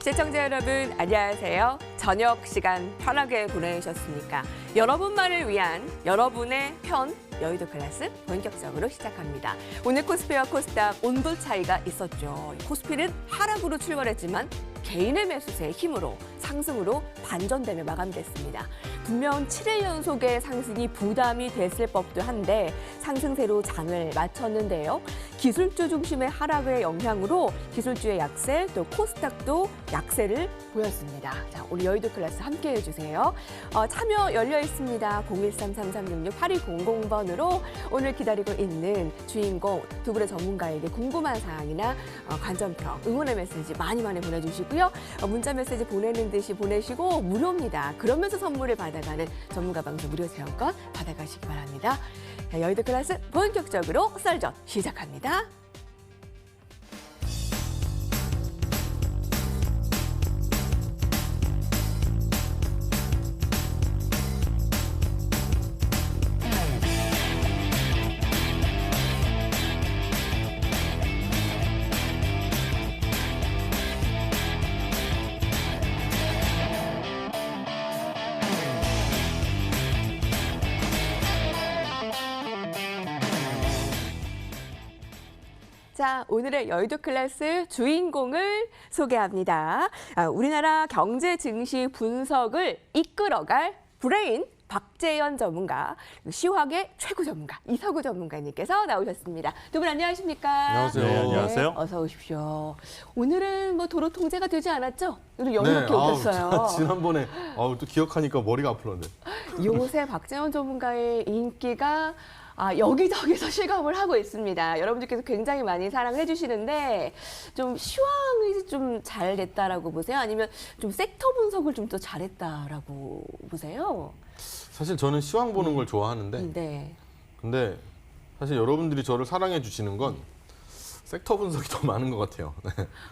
시청자 여러분, 안녕하세요. 저녁 시간 편하게 보내셨습니까? 여러분만을 위한 여러분의 편 여의도 클래스 본격적으로 시작합니다. 오늘 코스피와 코스닥 온도 차이가 있었죠. 코스피는 하락으로 출발했지만 개인의 매수세의 힘으로 상승으로 반전되며 마감됐습니다. 분명 7일 연속의 상승이 부담이 됐을 법도 한데 상승세로 장을 마쳤는데요. 기술주 중심의 하락의 영향으로 기술주의 약세, 또 코스닥도 약세를 보였습니다. 자, 우리 여의도 클래스 함께해 주세요. 참여 열려 있습니다. 013-3366-8200번으로 오늘 기다리고 있는 주인공 두 분의 전문가에게 궁금한 사항이나 관전평, 응원의 메시지 많이 보내주시고요. 문자 메시지 보내는 듯이 보내시고 무료입니다. 그러면서 선물을 받아가는 전문가 방송 무료 체험권 받아가시기 바랍니다. 자, 여의도 클래스 본격적으로 썰전 시작합니다. 자, 오늘의 여의도 클래스 주인공을 소개합니다. 우리나라 경제 증시 분석을 이끌어갈 브레인 박재현 전문가, 시황의 최고 전문가 이서구 전문가님께서 나오셨습니다. 두 분 안녕하십니까? 안녕하세요. 네, 안녕하세요. 어서 오십시오. 오늘은 뭐 도로 통제가 되지 않았죠? 오늘 여유롭게 오셨어요. 지난번에 또 기억하니까 머리가 아프는데. 요새 박재현 전문가의 인기가 여기저기서 실감을 하고 있습니다. 여러분들께서 굉장히 많이 사랑해 주시는데 좀 시황이 좀 잘 됐다라고 보세요? 아니면 좀 섹터 분석을 좀 더 잘했다라고 보세요? 사실 저는 시황 보는 걸 좋아하는데 네. 근데 사실 여러분들이 저를 사랑해 주시는 건 섹터 분석이 더 많은 것 같아요.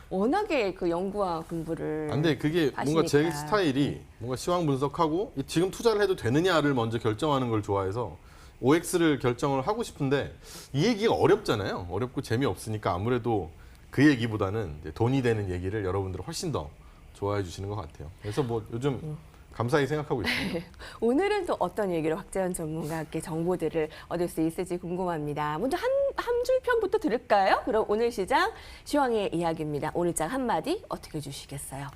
워낙에 그 연구와 공부를 근데 그게 하시니까. 뭔가 제 스타일이 뭔가 시황 분석하고 지금 투자를 해도 되느냐를 먼저 결정하는 걸 좋아해서 OX를 결정을 하고 싶은데 이 얘기가 어렵잖아요. 어렵고 재미없으니까 아무래도 그 얘기보다는 이제 돈이 되는 얘기를 여러분들은 훨씬 더 좋아해 주시는 것 같아요. 그래서 뭐 요즘 감사히 생각하고 있습니다. 오늘은 또 어떤 얘기로 박재현 전문가께 정보들을 얻을 수 있을지 궁금합니다. 먼저 한 줄 평부터 들을까요? 그럼 오늘 시장 시황의 이야기입니다. 오늘장 한마디 어떻게 주시겠어요?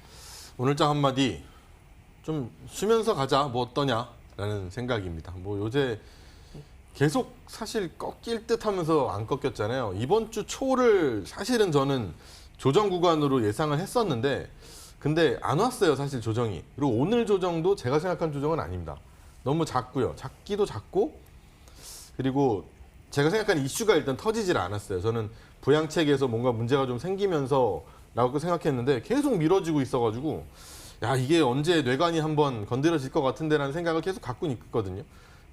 오늘장 한마디 좀 쉬면서 가자 뭐 어떠냐라는 생각입니다. 뭐 요새 계속 사실 꺾일 듯 하면서 안 꺾였잖아요. 이번 주 초를 사실은 저는 조정 구간으로 예상을 했었는데 근데 안 왔어요, 사실 조정이. 그리고 오늘 조정도 제가 생각한 조정은 아닙니다. 너무 작고요. 작기도 작고 그리고 제가 생각한 이슈가 일단 터지질 않았어요. 저는 부양책에서 뭔가 문제가 좀 생기면서 라고 생각했는데 계속 미뤄지고 있어가지고 야, 이게 언제 뇌관이 한번 건드려질 것 같은데라는 생각을 계속 갖고 있거든요.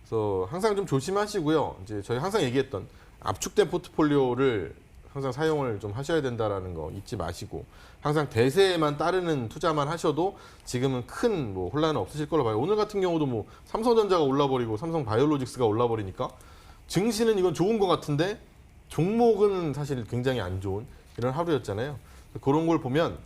그래서 항상 좀 조심하시고요. 이제 저희 항상 얘기했던 압축된 포트폴리오를 항상 사용을 좀 하셔야 된다라는 거 잊지 마시고 항상 대세에만 따르는 투자만 하셔도 지금은 큰 뭐 혼란은 없으실 거로 봐요. 오늘 같은 경우도 뭐 삼성전자가 올라버리고 삼성바이오로직스가 올라버리니까 증시는 이건 좋은 것 같은데 종목은 사실 굉장히 안 좋은 이런 하루였잖아요. 그런 걸 보면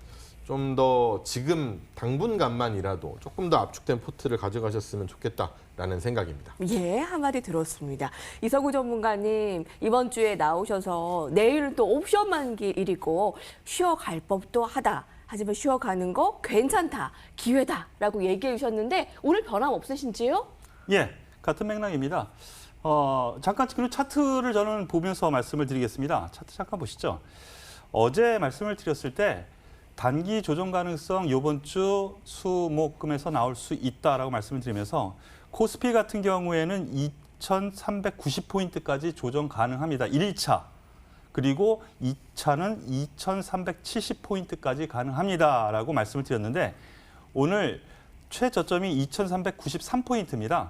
좀 더 지금 당분간만이라도 조금 더 압축된 포트를 가져가셨으면 좋겠다라는 생각입니다. 예, 한마디 들었습니다. 이서구 전문가님 이번 주에 나오셔서 내일은 또 옵션 만기일이고 쉬어갈 법도 하다. 하지만 쉬어가는 거 괜찮다, 기회다라고 얘기해 주셨는데 오늘 변함 없으신지요? 예, 같은 맥락입니다. 잠깐 그리고 차트를 저는 보면서 말씀을 드리겠습니다. 차트 잠깐 보시죠. 어제 말씀을 드렸을 때 단기 조정 가능성 이번 주 수목금에서 나올 수 있다라고 말씀을 드리면서 코스피 같은 경우에는 2,390포인트까지 조정 가능합니다. 1차. 그리고 2차는 2,370포인트까지 가능합니다라고 말씀을 드렸는데 오늘 최저점이 2,393포인트입니다.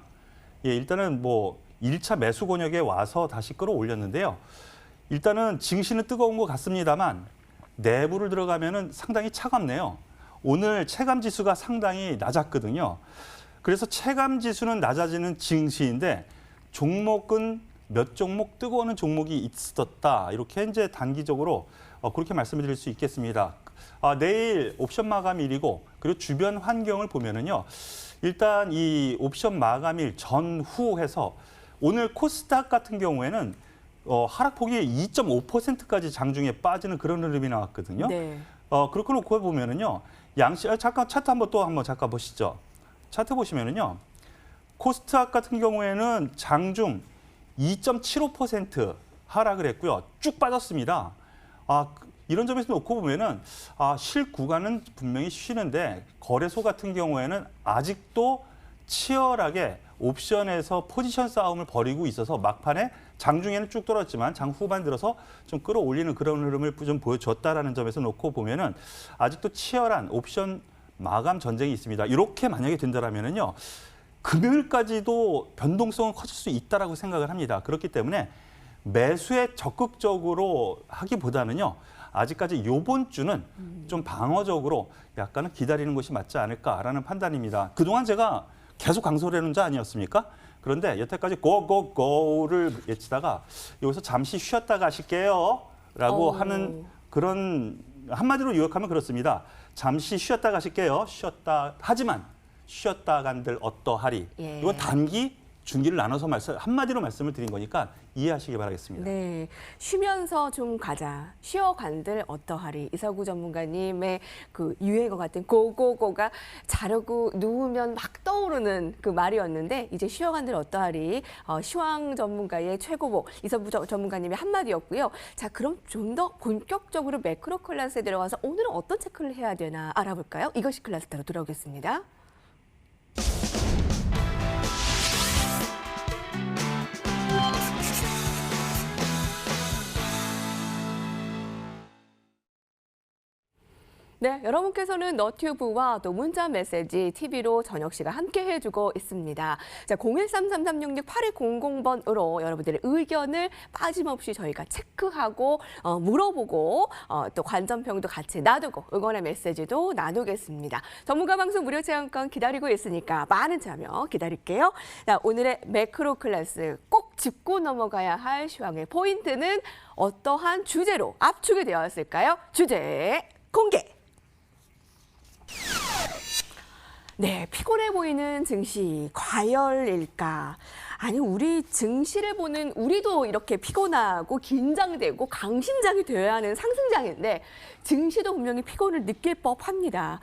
예, 일단은 뭐 1차 매수 권역에 와서 다시 끌어올렸는데요. 일단은 증시는 뜨거운 것 같습니다만 내부를 들어가면은 상당히 차갑네요. 오늘 체감 지수가 상당히 낮았거든요. 그래서 체감 지수는 낮아지는 증시인데 종목은 몇 종목 뜨거운 종목이 있었다. 이렇게 이제 단기적으로 그렇게 말씀드릴 수 있겠습니다. 내일 옵션 마감일이고 그리고 주변 환경을 보면은요. 일단 이 옵션 마감일 전후 해서 오늘 코스닥 같은 경우에는 하락폭이 2.5%까지 장중에 빠지는 그런 흐름이 나왔거든요. 네. 그렇게 놓고 보면은요. 잠깐 차트 한번 잠깐 보시죠. 차트 보시면은요. 코스닥 같은 경우에는 장중 2.75% 하락을 했고요. 쭉 빠졌습니다. 이런 점에서 놓고 보면은 실 구간은 분명히 쉬는데 거래소 같은 경우에는 아직도 치열하게 옵션에서 포지션 싸움을 벌이고 있어서 막판에 장중에는 쭉 떨어졌지만 장 후반 들어서 좀 끌어올리는 그런 흐름을 좀 보여줬다라는 점에서 놓고 보면은 아직도 치열한 옵션 마감 전쟁이 있습니다. 이렇게 만약에 된다라면은요. 금요일까지도 변동성은 커질 수 있다라고 생각을 합니다. 그렇기 때문에 매수에 적극적으로 하기보다는요. 아직까지 이번 주는 좀 방어적으로 약간은 기다리는 것이 맞지 않을까라는 판단입니다. 그동안 제가 계속 강조를 해놓은 자 아니었습니까? 그런데 여태까지 고고고를 외치다가 여기서 잠시 쉬었다 가실게요 라고 하는 그런 한마디로 요약하면 그렇습니다. 잠시 쉬었다 가실게요. 하지만 쉬었다 간들 어떠하리. 예. 이건 단기, 중기를 나눠서 한마디로 말씀을 드린 거니까 이해하시기 바라겠습니다. 네, 쉬면서 좀 가자. 쉬어간들 어떠하리. 이서구 전문가님의 그 유행어 같은 고고고가 자려고 누우면 막 떠오르는 그 말이었는데 이제 쉬어간들 어떠하리. 시황 전문가의 최고봉 이서구 전문가님의 한마디였고요. 자, 그럼 좀 더 본격적으로 매크로 클래스에 들어가서 오늘은 어떤 체크를 해야 되나 알아볼까요? 이것이 클래스로 돌아오겠습니다. 네, 여러분께서는 너튜브와 또 문자 메시지 TV로 저녁 시간 함께 해주고 있습니다. 자, 013-3366-8200번으로 여러분들의 의견을 빠짐없이 저희가 체크하고 물어보고 또 관전평도 같이 놔두고 응원의 메시지도 나누겠습니다. 전문가 방송 무료 체험권 기다리고 있으니까 많은 참여 기다릴게요. 자, 오늘의 매크로 클래스 꼭 짚고 넘어가야 할 시황의 포인트는 어떠한 주제로 압축이 되었을까요? 주제 공개! 네, 피곤해 보이는 증시 과열일까? 아니, 우리 증시를 보는 우리도 이렇게 피곤하고 긴장되고 강심장이 되어야 하는 상승장인데 증시도 분명히 피곤을 느낄 법합니다.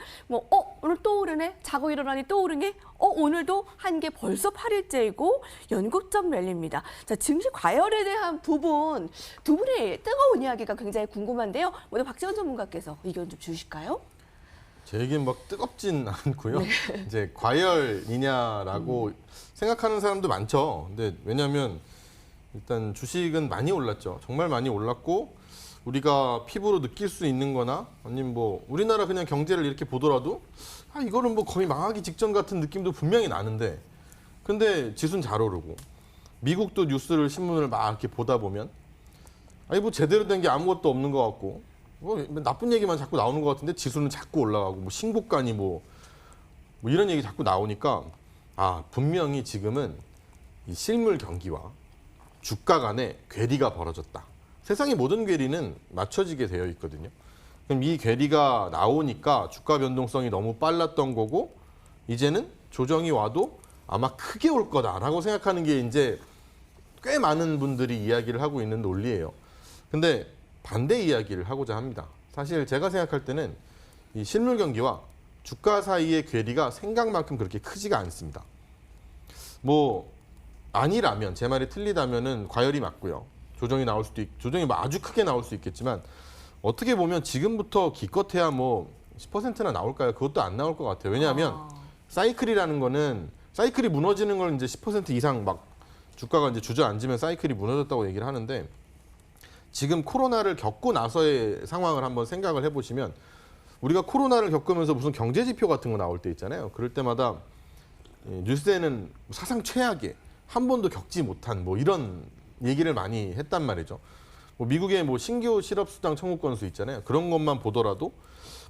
오늘 또 오르네? 자고 일어나니 또 오르네? 오늘도 한개 벌써 8일째이고 연고점 랠립니다. 자, 증시 과열에 대한 부분 두 분의 뜨거운 이야기가 굉장히 궁금한데요. 먼저 박지원 전문가께서 의견 좀 주실까요? 제 얘기는 막 뜨겁진 않고요. 이제 과열이냐라고 생각하는 사람도 많죠. 근데 왜냐하면 일단 주식은 많이 올랐죠. 정말 많이 올랐고 우리가 피부로 느낄 수 있는 거나 아니면 뭐 우리나라 그냥 경제를 이렇게 보더라도 이거는 뭐 거의 망하기 직전 같은 느낌도 분명히 나는데 근데 지수는 잘 오르고 미국도 뉴스를 신문을 막 이렇게 보다 보면 뭐 제대로 된 게 아무것도 없는 것 같고 뭐 나쁜 얘기만 자꾸 나오는 것 같은데 지수는 자꾸 올라가고 뭐 신고가니 뭐 이런 얘기 자꾸 나오니까 분명히 지금은 이 실물 경기와 주가 간의 괴리가 벌어졌다. 세상의 모든 괴리는 맞춰지게 되어 있거든요. 그럼 이 괴리가 나오니까 주가 변동성이 너무 빨랐던 거고 이제는 조정이 와도 아마 크게 올 거다라고 생각하는 게 이제 꽤 많은 분들이 이야기를 하고 있는 논리예요. 근데 반대 이야기를 하고자 합니다. 사실 제가 생각할 때는 이 실물 경기와 주가 사이의 괴리가 생각만큼 그렇게 크지가 않습니다. 뭐 아니라면 제 말이 틀리다면은 과열이 맞고요. 조정이 나올 수도 조정이 아주 크게 나올 수 있겠지만 어떻게 보면 지금부터 기껏해야 뭐 10%나 나올까요? 그것도 안 나올 것 같아요. 왜냐하면 사이클이라는 거는 사이클이 무너지는 걸 이제 10% 이상 막 주가가 이제 주저앉으면 사이클이 무너졌다고 얘기를 하는데 지금 코로나를 겪고 나서의 상황을 한번 생각을 해보시면 우리가 코로나를 겪으면서 무슨 경제 지표 같은 거 나올 때 있잖아요. 그럴 때마다 뉴스에는 사상 최악의 한 번도 겪지 못한 뭐 이런 얘기를 많이 했단 말이죠. 뭐 미국의 뭐 신규 실업 수당 청구 건수 있잖아요. 그런 것만 보더라도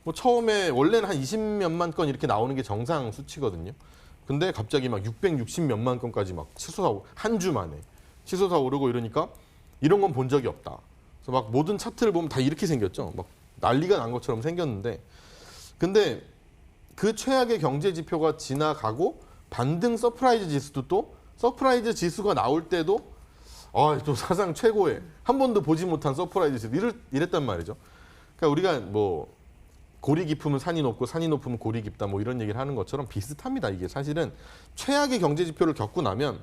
뭐 처음에 원래는 한 20몇만 건 이렇게 나오는 게 정상 수치거든요. 근데 갑자기 막 660몇만 건까지 막 치솟아 한 주 만에 치솟아 오르고 이러니까 이런 건 본 적이 없다. 그래서 막 모든 차트를 보면 다 이렇게 생겼죠. 막 난리가 난 것처럼 생겼는데, 근데 그 최악의 경제 지표가 지나가고 반등 서프라이즈 지수도 또 서프라이즈 지수가 나올 때도 또 사상 최고의 한 번도 보지 못한 서프라이즈 지수 이랬단 말이죠. 그러니까 우리가 뭐 골이 깊으면 산이 높고 산이 높으면 골이 깊다 뭐 이런 얘기를 하는 것처럼 비슷합니다. 이게 사실은 최악의 경제 지표를 겪고 나면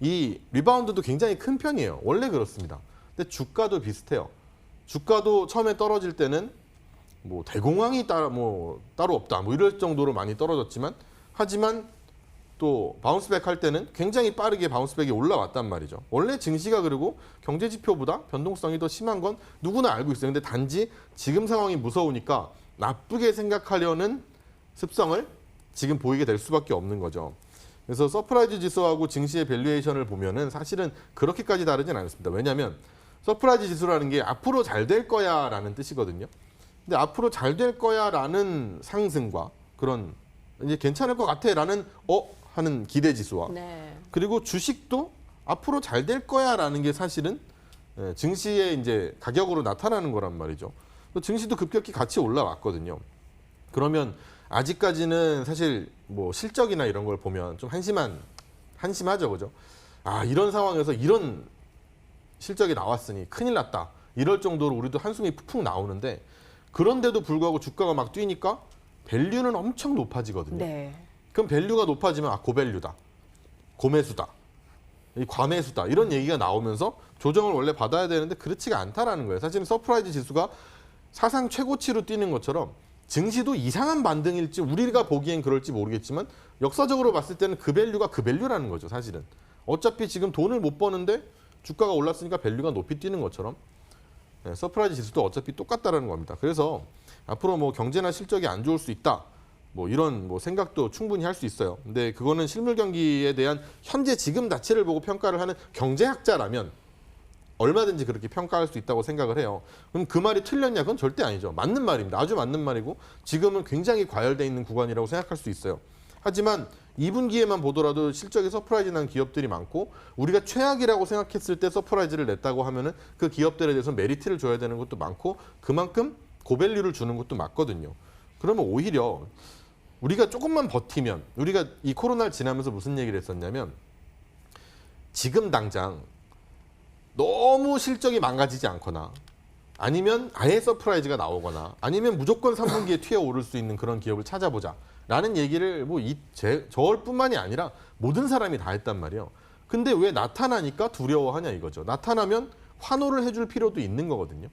이 리바운드도 굉장히 큰 편이에요. 원래 그렇습니다. 근데 주가도 비슷해요. 주가도 처음에 떨어질 때는 뭐 대공황이 따로 없다 뭐 이럴 정도로 많이 떨어졌지만, 하지만 또 바운스백 할 때는 굉장히 빠르게 바운스백이 올라왔단 말이죠. 원래 증시가 그리고 경제 지표보다 변동성이 더 심한 건 누구나 알고 있어요. 근데 단지 지금 상황이 무서우니까 나쁘게 생각하려는 습성을 지금 보이게 될 수밖에 없는 거죠. 그래서 서프라이즈 지수하고 증시의 밸류에이션을 보면은 사실은 그렇게까지 다르진 않습니다. 왜냐하면 서프라이즈 지수라는 게 앞으로 잘 될 거야라는 뜻이거든요. 근데 앞으로 잘 될 거야라는 상승과 그런 이제 괜찮을 것 같아라는 하는 기대 지수와 네. 그리고 주식도 앞으로 잘 될 거야라는 게 사실은 증시의 이제 가격으로 나타나는 거란 말이죠. 증시도 급격히 같이 올라왔거든요. 그러면 아직까지는 사실 뭐 실적이나 이런 걸 보면 좀 한심하죠, 그죠? 이런 상황에서 이런 실적이 나왔으니 큰일 났다. 이럴 정도로 우리도 한숨이 푹푹 나오는데, 그런데도 불구하고 주가가 막 뛰니까 밸류는 엄청 높아지거든요. 네. 그럼 밸류가 높아지면 고밸류다, 고매수다, 과매수다 이런 얘기가 나오면서 조정을 원래 받아야 되는데 그렇지가 않다라는 거예요. 사실은 서프라이즈 지수가 사상 최고치로 뛰는 것처럼 증시도 이상한 반등일지 우리가 보기엔 그럴지 모르겠지만 역사적으로 봤을 때는 그 밸류가 그 밸류라는 거죠. 사실은 어차피 지금 돈을 못 버는데 주가가 올랐으니까 밸류가 높이 뛰는 것처럼 서프라이즈 지수도 어차피 똑같다라는 겁니다. 그래서 앞으로 뭐 경제나 실적이 안 좋을 수 있다, 뭐 이런 뭐 생각도 충분히 할 수 있어요. 근데 그거는 실물 경기에 대한 현재 지금 자체를 보고 평가를 하는 경제학자라면 얼마든지 그렇게 평가할 수 있다고 생각을 해요. 그럼 그 말이 틀렸냐? 그건 절대 아니죠. 맞는 말입니다. 아주 맞는 말이고 지금은 굉장히 과열돼 있는 구간이라고 생각할 수 있어요. 하지만 2분기에만 보더라도 실적이 서프라이즈 난 기업들이 많고, 우리가 최악이라고 생각했을 때 서프라이즈를 냈다고 하면은 그 기업들에 대해서 메리트를 줘야 되는 것도 많고 그만큼 고밸류를 주는 것도 맞거든요. 그러면 오히려 우리가 조금만 버티면, 우리가 이 코로나를 지나면서 무슨 얘기를 했었냐면, 지금 당장 너무 실적이 망가지지 않거나 아니면 아예 서프라이즈가 나오거나 아니면 무조건 3분기에 튀어오를 수 있는 그런 기업을 찾아보자 라는 얘기를 저뿐만이 아니라 모든 사람이 다 했단 말이에요. 근데 왜 나타나니까 두려워하냐 이거죠. 나타나면 환호를 해줄 필요도 있는 거거든요.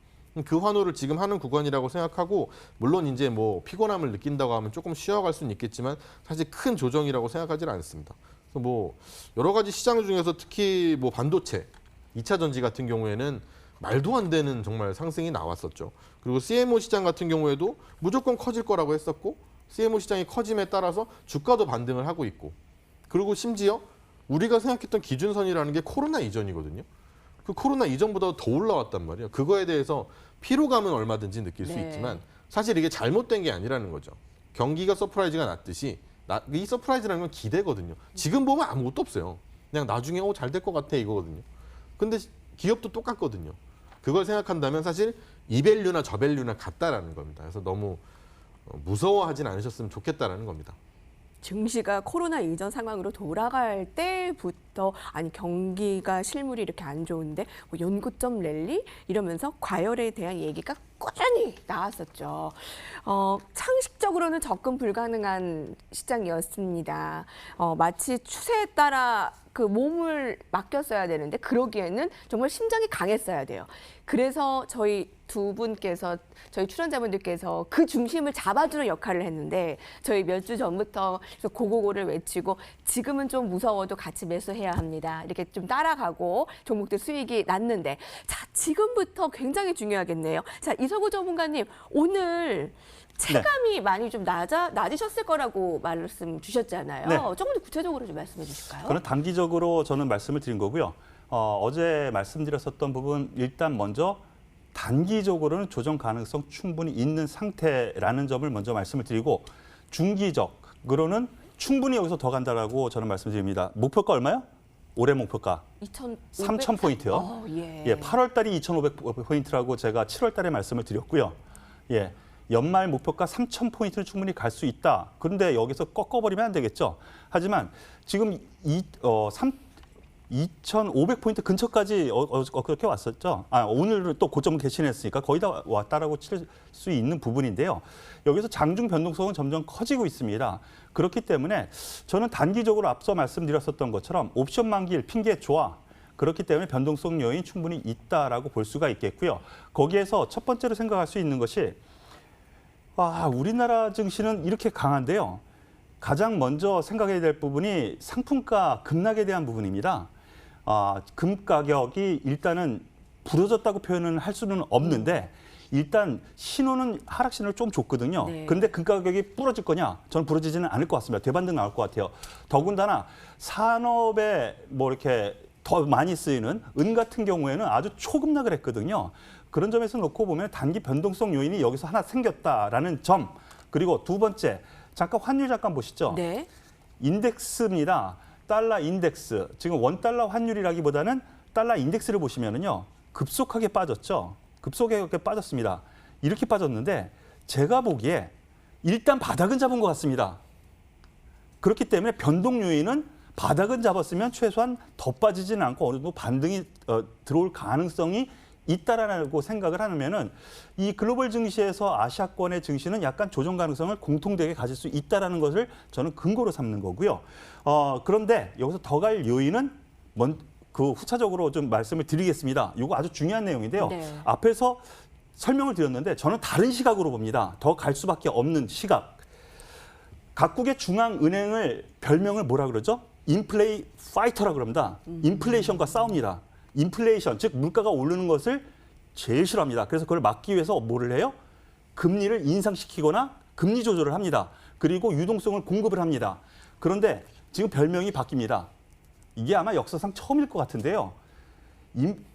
그 환호를 지금 하는 구간이라고 생각하고, 물론 이제 뭐 피곤함을 느낀다고 하면 조금 쉬어갈 수는 있겠지만 사실 큰 조정이라고 생각하지는 않습니다. 그래서 뭐 여러 가지 시장 중에서 특히 뭐 반도체, 2차 전지 같은 경우에는 말도 안 되는 정말 상승이 나왔었죠. 그리고 CMO 시장 같은 경우에도 무조건 커질 거라고 했었고, CMO 시장이 커짐에 따라서 주가도 반등을 하고 있고, 그리고 심지어 우리가 생각했던 기준선이라는 게 코로나 이전이거든요. 그 코로나 이전보다 더 올라왔단 말이에요. 그거에 대해서 피로감은 얼마든지 느낄 수 네. 있지만 사실 이게 잘못된 게 아니라는 거죠. 경기가 서프라이즈가 났듯이 이 서프라이즈라는 건 기대거든요. 지금 보면 아무것도 없어요. 그냥 나중에 잘 될 것 같아 이거거든요. 근데 기업도 똑같거든요. 그걸 생각한다면 사실 이 밸류나 저 밸류나 같다라는 겁니다. 그래서 너무 무서워하진 않으셨으면 좋겠다라는 겁니다. 증시가 코로나 이전 상황으로 돌아갈 때부터 경기가 실물이 이렇게 안 좋은데 뭐 연고점 랠리 이러면서 과열에 대한 얘기가 꾸준히 나왔었죠. 상식적으로는 접근 불가능한 시장이었습니다. 마치 추세에 따라 그 몸을 맡겼어야 되는데 그러기에는 정말 심장이 강했어야 돼요. 그래서 저희 두 분께서, 저희 출연자분들께서 그 중심을 잡아주는 역할을 했는데, 저희 몇 주 전부터 고고고를 외치고 지금은 좀 무서워도 같이 매수해야 합니다. 이렇게 좀 따라가고 종목들 수익이 났는데, 자, 지금부터 굉장히 중요하겠네요. 자, 이서구 전문가님, 오늘 체감이 많이 좀 낮으셨을 거라고 말씀 주셨잖아요. 네. 조금 더 구체적으로 좀 말씀해 주실까요? 그런 단기적으로 저는 말씀을 드린 거고요. 어제 말씀드렸었던 부분, 일단 먼저 단기적으로는 조정 가능성 충분히 있는 상태라는 점을 먼저 말씀을 드리고, 중기적으로는 충분히 여기서 더 간다라고 저는 말씀드립니다. 목표가 얼마요? 올해 목표가 3,000포인트요. 예. 예, 8월 달이 2,500포인트라고 제가 7월 달에 말씀을 드렸고요. 예. 연말 목표가 3,000포인트는 충분히 갈 수 있다. 그런데 여기서 꺾어버리면 안 되겠죠. 하지만 지금 2,500포인트 근처까지 그렇게 왔었죠. 오늘 또 고점을 개신했으니까 거의 다 왔다라고 칠 수 있는 부분인데요. 여기서 장중 변동성은 점점 커지고 있습니다. 그렇기 때문에 저는 단기적으로 앞서 말씀드렸었던 것처럼 옵션 만기일 핑계 좋아. 그렇기 때문에 변동성 요인 충분히 있다라고 볼 수가 있겠고요. 거기에서 첫 번째로 생각할 수 있는 것이 우리나라 증시는 이렇게 강한데요. 가장 먼저 생각해야 될 부분이 상품가 급락에 대한 부분입니다. 금 가격이 일단은 부러졌다고 표현은 할 수는 없는데 일단 신호는 하락 신호를 좀 줬거든요. 네. 그런데 금 가격이 부러질 거냐? 저는 부러지지는 않을 것 같습니다. 대반등 나올 것 같아요. 더군다나 산업에 뭐 이렇게 더 많이 쓰이는 은 같은 경우에는 아주 초급락을 했거든요. 그런 점에서 놓고 보면 단기 변동성 요인이 여기서 하나 생겼다라는 점. 그리고 두 번째, 잠깐 환율 잠깐 보시죠. 네. 인덱스입니다. 달러 인덱스. 지금 원달러 환율이라기보다는 달러 인덱스를 보시면은요. 급속하게 빠졌죠. 급속하게 빠졌습니다. 이렇게 빠졌는데 제가 보기에 일단 바닥은 잡은 것 같습니다. 그렇기 때문에 변동 요인은 바닥은 잡았으면 최소한 더 빠지지는 않고 어느 정도 반등이 들어올 가능성이 있다라고 생각을 하면은 이 글로벌 증시에서 아시아권의 증시는 약간 조정 가능성을 공통되게 가질 수 있다라는 것을 저는 근거로 삼는 거고요. 그런데 여기서 더 갈 요인은 후차적으로 좀 말씀을 드리겠습니다. 이거 아주 중요한 내용인데요. 네. 앞에서 설명을 드렸는데 저는 다른 시각으로 봅니다. 더 갈 수밖에 없는 시각. 각국의 중앙은행을 별명을 뭐라 그러죠? 인플레이 파이터라 그럽니다. 인플레이션과 싸웁니다. 인플레이션, 즉 물가가 오르는 것을 제일 싫어합니다. 그래서 그걸 막기 위해서 뭐를 해요? 금리를 인상시키거나 금리 조절을 합니다. 그리고 유동성을 공급을 합니다. 그런데 지금 별명이 바뀝니다. 이게 아마 역사상 처음일 것 같은데요.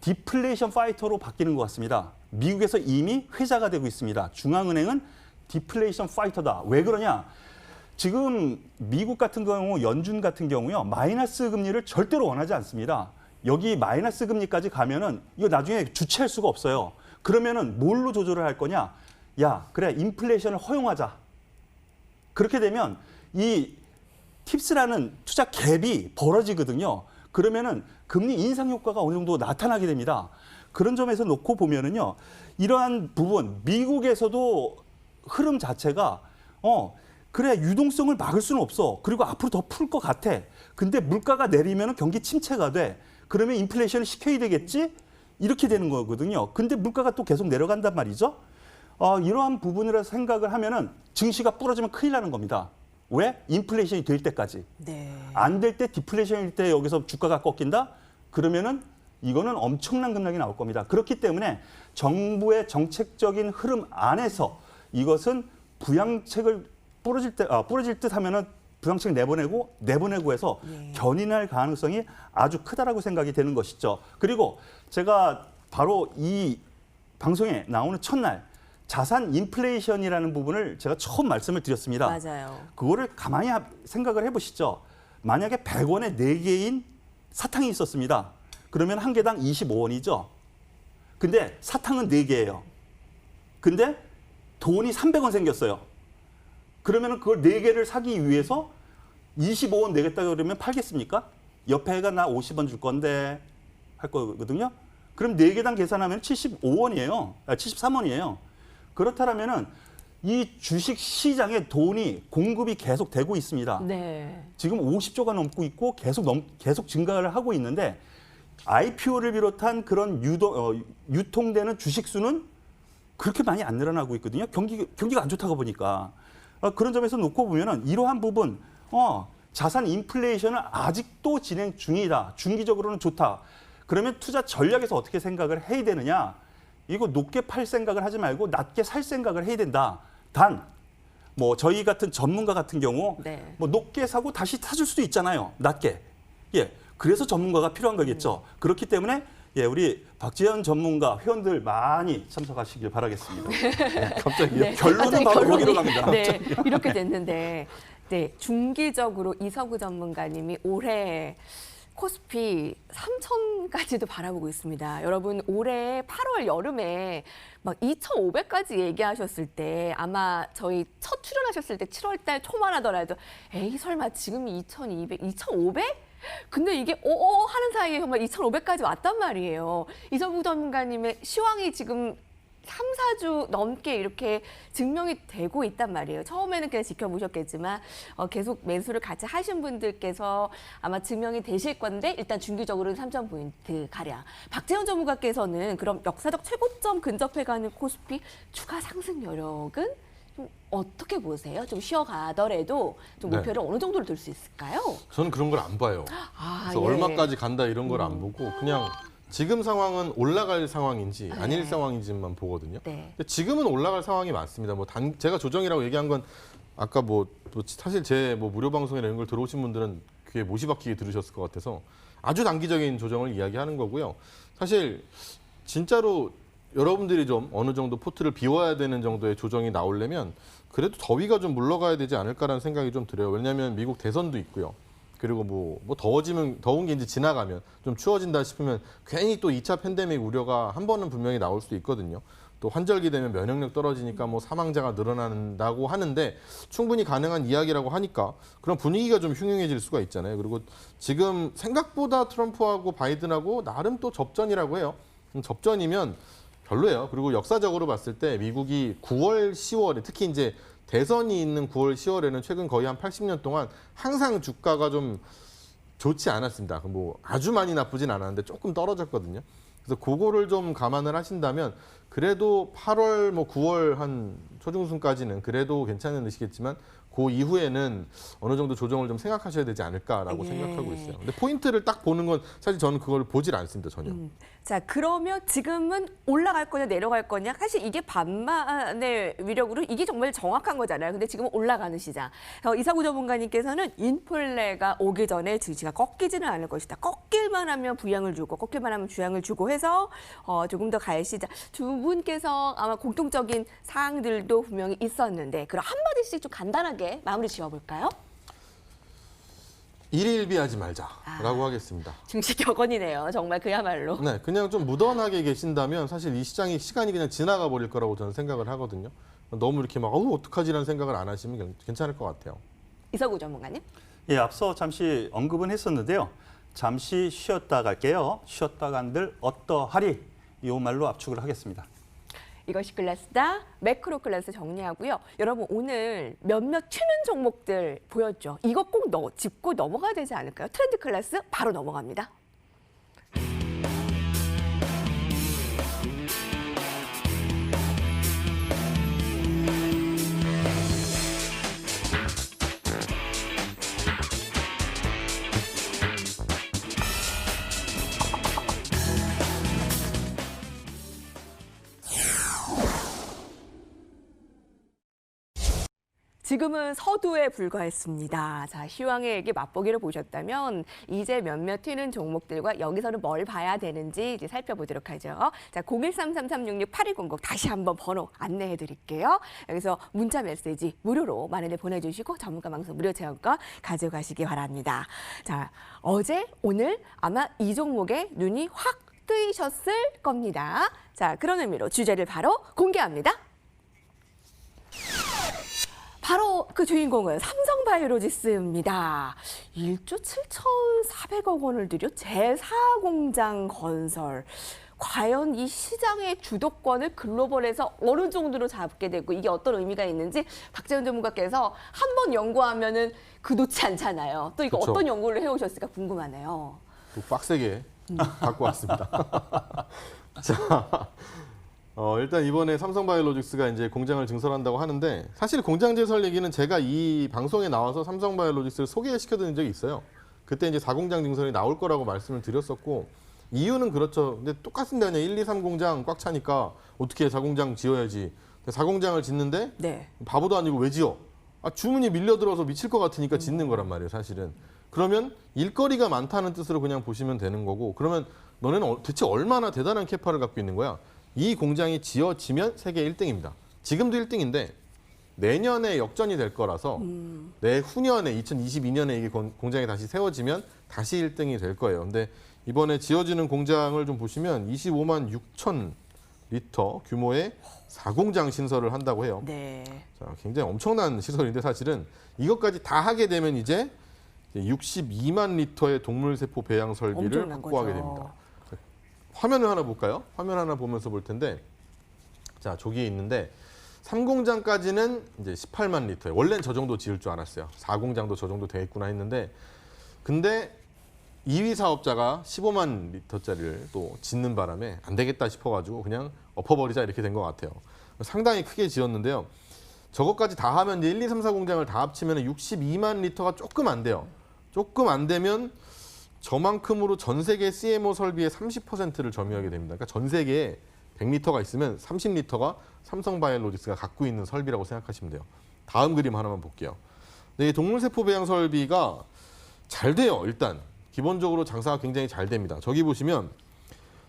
디플레이션 파이터로 바뀌는 것 같습니다. 미국에서 이미 회자가 되고 있습니다. 중앙은행은 디플레이션 파이터다. 왜 그러냐? 지금 미국 같은 경우, 연준 같은 경우요. 마이너스 금리를 절대로 원하지 않습니다. 여기 마이너스 금리까지 가면은 이거 나중에 주체할 수가 없어요. 그러면은 뭘로 조절을 할 거냐? 야, 그래, 인플레이션을 허용하자. 그렇게 되면 이 팁스라는 투자 갭이 벌어지거든요. 그러면은 금리 인상 효과가 어느 정도 나타나게 됩니다. 그런 점에서 놓고 보면은요. 이러한 부분, 미국에서도 흐름 자체가 그래, 유동성을 막을 수는 없어. 그리고 앞으로 더 풀 것 같아. 근데 물가가 내리면 경기 침체가 돼. 그러면 인플레이션을 시켜야 되겠지? 이렇게 되는 거거든요. 근데 물가가 또 계속 내려간단 말이죠. 이러한 부분이라서 생각을 하면은 증시가 부러지면 큰일 나는 겁니다. 왜? 인플레이션이 될 때까지. 네. 안 될 때 디플레이션일 때 여기서 주가가 꺾인다? 그러면은 이거는 엄청난 급락이 나올 겁니다. 그렇기 때문에 정부의 정책적인 흐름 안에서 이것은 부양책을 부러질 듯 하면은 부양책 내보내고 해서 견인할 가능성이 아주 크다라고 생각이 되는 것이죠. 그리고 제가 바로 이 방송에 나오는 첫날 자산 인플레이션이라는 부분을 제가 처음 말씀을 드렸습니다. 맞아요. 그거를 가만히 생각을 해보시죠. 만약에 100원에 4개인 사탕이 있었습니다. 그러면 한 개당 25원이죠. 근데 사탕은 4개예요. 근데 돈이 300원 생겼어요. 그러면 그걸 4개를 사기 위해서 25원 내겠다 그러면 팔겠습니까? 옆에 애가 나 50원 줄 건데 할 거거든요. 그럼 4개당 계산하면 75원이에요. 73원이에요. 그렇다면은 이 주식 시장에 돈이 공급이 계속 되고 있습니다. 네. 지금 50조가 넘고 있고 계속 증가를 하고 있는데 IPO를 비롯한 그런 유통되는 주식 수는 그렇게 많이 안 늘어나고 있거든요. 경기가 안 좋다고 보니까. 그런 점에서 놓고 보면은 이러한 부분, 자산 인플레이션은 아직도 진행 중이다. 중기적으로는 좋다. 그러면 투자 전략에서 어떻게 생각을 해야 되느냐? 이거 높게 팔 생각을 하지 말고 낮게 살 생각을 해야 된다. 단, 뭐 저희 같은 전문가 같은 경우, 네. 뭐 높게 사고 다시 사줄 수도 있잖아요. 낮게. 예, 그래서 전문가가 필요한 거겠죠. 그렇기 때문에 예, 우리 박지현 전문가 회원들 많이 참석하시길 바라겠습니다. 네, 갑자기 네. 결론은 바로 여기로 갑니다. 네, 이렇게 됐는데 네, 중기적으로 이서구 전문가님이 올해 코스피 3,000까지도 바라보고 있습니다. 여러분 올해 8월 여름에 막 2,500까지 얘기하셨을 때 아마 저희 첫 출연하셨을 때 7월 달 초만 하더라도 에이 설마 지금이 2,200, 2,500? 근데 이게 하는 사이에 정말 2,500까지 왔단 말이에요. 이정우 전문가님의 시황이 지금 3, 4주 넘게 이렇게 증명이 되고 있단 말이에요. 처음에는 그냥 지켜보셨겠지만 계속 매수를 같이 하신 분들께서 아마 증명이 되실 건데 일단 중기적으로는 3,000포인트 가량. 박재현 전문가께서는 그럼 역사적 최고점 근접해가는 코스피 추가 상승 여력은 좀 어떻게 보세요? 좀 쉬어가더라도 좀 네. 목표를 어느 정도로 둘 수 있을까요? 저는 그런 걸 안 봐요. 그래서 예. 얼마까지 간다 이런 걸 안 보고 그냥 지금 상황은 올라갈 상황인지 아닐 네. 상황인지만 보거든요. 네. 근데 지금은 올라갈 상황이 맞습니다. 제가 조정이라고 얘기한 건 아까 또 사실 제 무료 방송이나 이런 걸 들어오신 분들은 귀에 못이 박히게 들으셨을 것 같아서 아주 단기적인 조정을 이야기하는 거고요. 사실 진짜로 여러분들이 좀 어느 정도 포트를 비워야 되는 정도의 조정이 나오려면 그래도 더위가 좀 물러가야 되지 않을까라는 생각이 좀 들어요. 왜냐하면 미국 대선도 있고요. 그리고 뭐 더워지면 더운 게 이제 지나가면 좀 추워진다 싶으면 괜히 또 2차 팬데믹 우려가 한 번은 분명히 나올 수도 있거든요. 또 환절기 되면 면역력 떨어지니까 사망자가 늘어난다고 하는데 충분히 가능한 이야기라고 하니까 그런 분위기가 좀 흉흉해질 수가 있잖아요. 그리고 지금 생각보다 트럼프하고 바이든하고 나름 또 접전이라고 해요. 접전이면 별로예요. 그리고 역사적으로 봤을 때 미국이 9월, 10월에 특히 이제 대선이 있는 9월, 10월에는 최근 거의 한 80년 동안 항상 주가가 좀 좋지 않았습니다. 아주 많이 나쁘진 않았는데 조금 떨어졌거든요. 그래서 그거를 좀 감안을 하신다면 그래도 8월, 9월 한 초중순까지는 그래도 괜찮은 의시겠지만 그 이후에는 어느 정도 조정을 좀 생각하셔야 되지 않을까라고 예. 생각하고 있어요. 근데 포인트를 딱 보는 건 사실 저는 그걸 보질 않습니다, 전혀. 자, 그러면 지금은 올라갈 거냐 내려갈 거냐 사실 이게 반만의 위력으로 이게 정말 정확한 거잖아요. 근데 지금은 올라가는 시장. 이사구 전문가님께서는 인플레가 오기 전에 증시가 꺾이지는 않을 것이다. 꺾일만 하면 부양을 주고 꺾일만 하면 주양을 주고 해서 조금 더 갈 시장. 두 분께서 아마 공통적인 사항들도 분명히 있었는데 그럼 한마디씩 좀 간단하게 마무리 지어볼까요? 일일비하지 말자라고 하겠습니다. 증시 격언이네요. 정말 그야말로. 네, 그냥 좀 무던하게 계신다면 사실 이 시간이 그냥 지나가 버릴 거라고 저는 생각을 하거든요. 너무 이렇게 어떡하지라는 생각을 안 하시면 괜찮을 것 같아요. 이사구 전문가님. 예, 앞서 잠시 언급은 했었는데요. 잠시 쉬었다 갈게요. 쉬었다 간들 어떠하리? 이 말로 압축을 하겠습니다. 이것이 클래스다. 매크로 클래스 정리하고요. 여러분 오늘 몇몇 튀는 종목들 보였죠? 이거 꼭 짚고 넘어가야 되지 않을까요? 트렌드 클래스 바로 넘어갑니다. 지금은 서두에 불과했습니다. 자, 시황에게 맛보기를 보셨다면 이제 몇몇 튀는 종목들과 여기서는 뭘 봐야 되는지 이제 살펴보도록 하죠. 자, 0133366820 다시 한번 번호 안내해 드릴게요. 여기서 문자 메시지 무료로 많이들 보내주시고 전문가 방송 무료 체험권 가져가시기 바랍니다. 자, 어제 오늘 아마 이 종목에 눈이 확 뜨이셨을 겁니다. 자, 그런 의미로 주제를 바로 공개합니다. 바로 그 주인공은 삼성바이오로직스입니다. 1조 7,400억 원을 들여 제4공장 건설. 과연 이 시장의 주도권을 글로벌에서 어느 정도로 잡게 되고 이게 어떤 의미가 있는지 박재현 전문가께서 한 번 연구하면은 놓지 않잖아요. 또 이거 그쵸. 어떤 연구를 해오셨을까 궁금하네요. 또 빡세게 갖고 왔습니다. 자, 일단 이번에 삼성바이오로직스가 이제 공장을 증설한다고 하는데 사실 공장 증설 얘기는 제가 이 방송에 나와서 삼성바이오로직스를 소개시켜드린 적이 있어요. 그때 이제 4공장 증설이 나올 거라고 말씀을 드렸었고 이유는 그렇죠. 근데 똑같은데 그냥 1, 2, 3공장 꽉 차니까 어떻게 4공장 지어야지. 4공장을 짓는데 네. 바보도 아니고 왜 지어? 주문이 밀려들어서 미칠 것 같으니까 짓는 거란 말이에요, 사실은. 그러면 일거리가 많다는 뜻으로 그냥 보시면 되는 거고 그러면 너네는 대체 얼마나 대단한 캐파를 갖고 있는 거야? 이 공장이 지어지면 세계 1등입니다. 지금도 1등인데 내년에 역전이 될 거라서 내후년에 2022년에 이게 공장이 다시 세워지면 다시 1등이 될 거예요. 근데 이번에 지어지는 공장을 좀 보시면 25만 6천 리터 규모의 4공장 신설을 한다고 해요. 네. 자, 굉장히 엄청난 시설인데 사실은 이것까지 다 하게 되면 이제 62만 리터의 동물세포 배양 설비를 엄청난 확보하게 거죠. 됩니다. 화면을 하나 볼까요? 화면 하나 보면서 볼 텐데 자, 저기에 있는데 3공장까지는 이제 18만 리터에 원래는 저 정도 지을 줄 알았어요. 4공장도 저 정도 되겠구나 했는데 근데 2위 사업자가 15만 리터짜리를 또 짓는 바람에 안 되겠다 싶어가지고 그냥 엎어버리자 이렇게 된 것 같아요. 상당히 크게 지었는데요. 저것까지 다 하면 이제 1, 2, 3, 4 공장을 다 합치면 62만 리터가 조금 안 돼요. 조금 안 되면 저만큼으로 전 세계 CMO 설비의 30%를 점유하게 됩니다. 그러니까 전 세계에 100리터가 있으면 30리터가 삼성바이오로직스가 갖고 있는 설비라고 생각하시면 돼요. 다음 그림 하나만 볼게요. 네, 동물세포 배양 설비가 잘 돼요. 일단 기본적으로 장사가 굉장히 잘 됩니다. 저기 보시면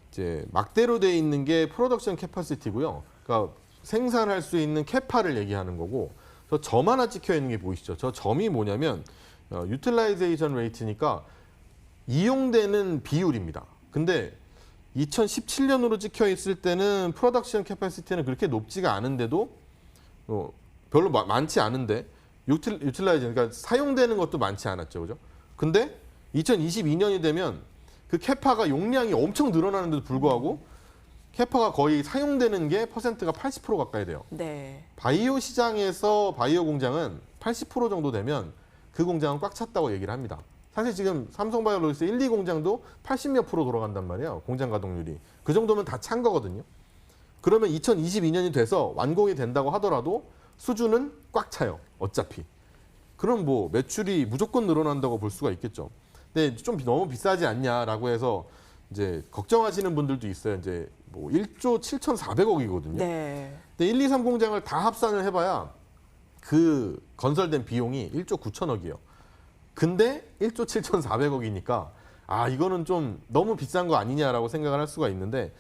이제 막대로 되어 있는 게 프로덕션 캐파시티고요. 그러니까 생산할 수 있는 캐파를 얘기하는 거고 저 점 하나 찍혀 있는 게 보이시죠? 저 점이 뭐냐면 유틸라이제이션 레이트니까 이용되는 비율입니다. 근데 2017년으로 찍혀 있을 때는 프로덕션 캐파시티는 그렇게 높지가 않은데도 별로 많지 않은데 유틸라이제 그러니까 사용되는 것도 많지 않았죠. 그죠? 근데 2022년이 되면 그 캐파가 용량이 엄청 늘어나는데도 불구하고 캐파가 거의 사용되는 게 퍼센트가 80% 가까이 돼요. 네. 바이오 시장에서 바이오 공장은 80% 정도 되면 그 공장은 꽉 찼다고 얘기를 합니다. 사실 지금 삼성바이오로직스 1, 2 공장도 80몇 프로 돌아간단 말이에요. 공장 가동률이. 그 정도면 다 찬 거거든요. 그러면 2022년이 돼서 완공이 된다고 하더라도 수주는 꽉 차요. 어차피. 그럼 뭐 매출이 무조건 늘어난다고 볼 수가 있겠죠. 근데 좀 너무 비싸지 않냐라고 해서 이제 걱정하시는 분들도 있어요. 이제 뭐 1조 7,400억이거든요. 네. 근데 1, 2, 3 공장을 다 합산을 해봐야 그 건설된 비용이 1조 9천억이에요. 근데 1조 7,400억이니까 아 이거는 좀 너무 비싼 거 아니냐라고 생각을 할 수가 있는데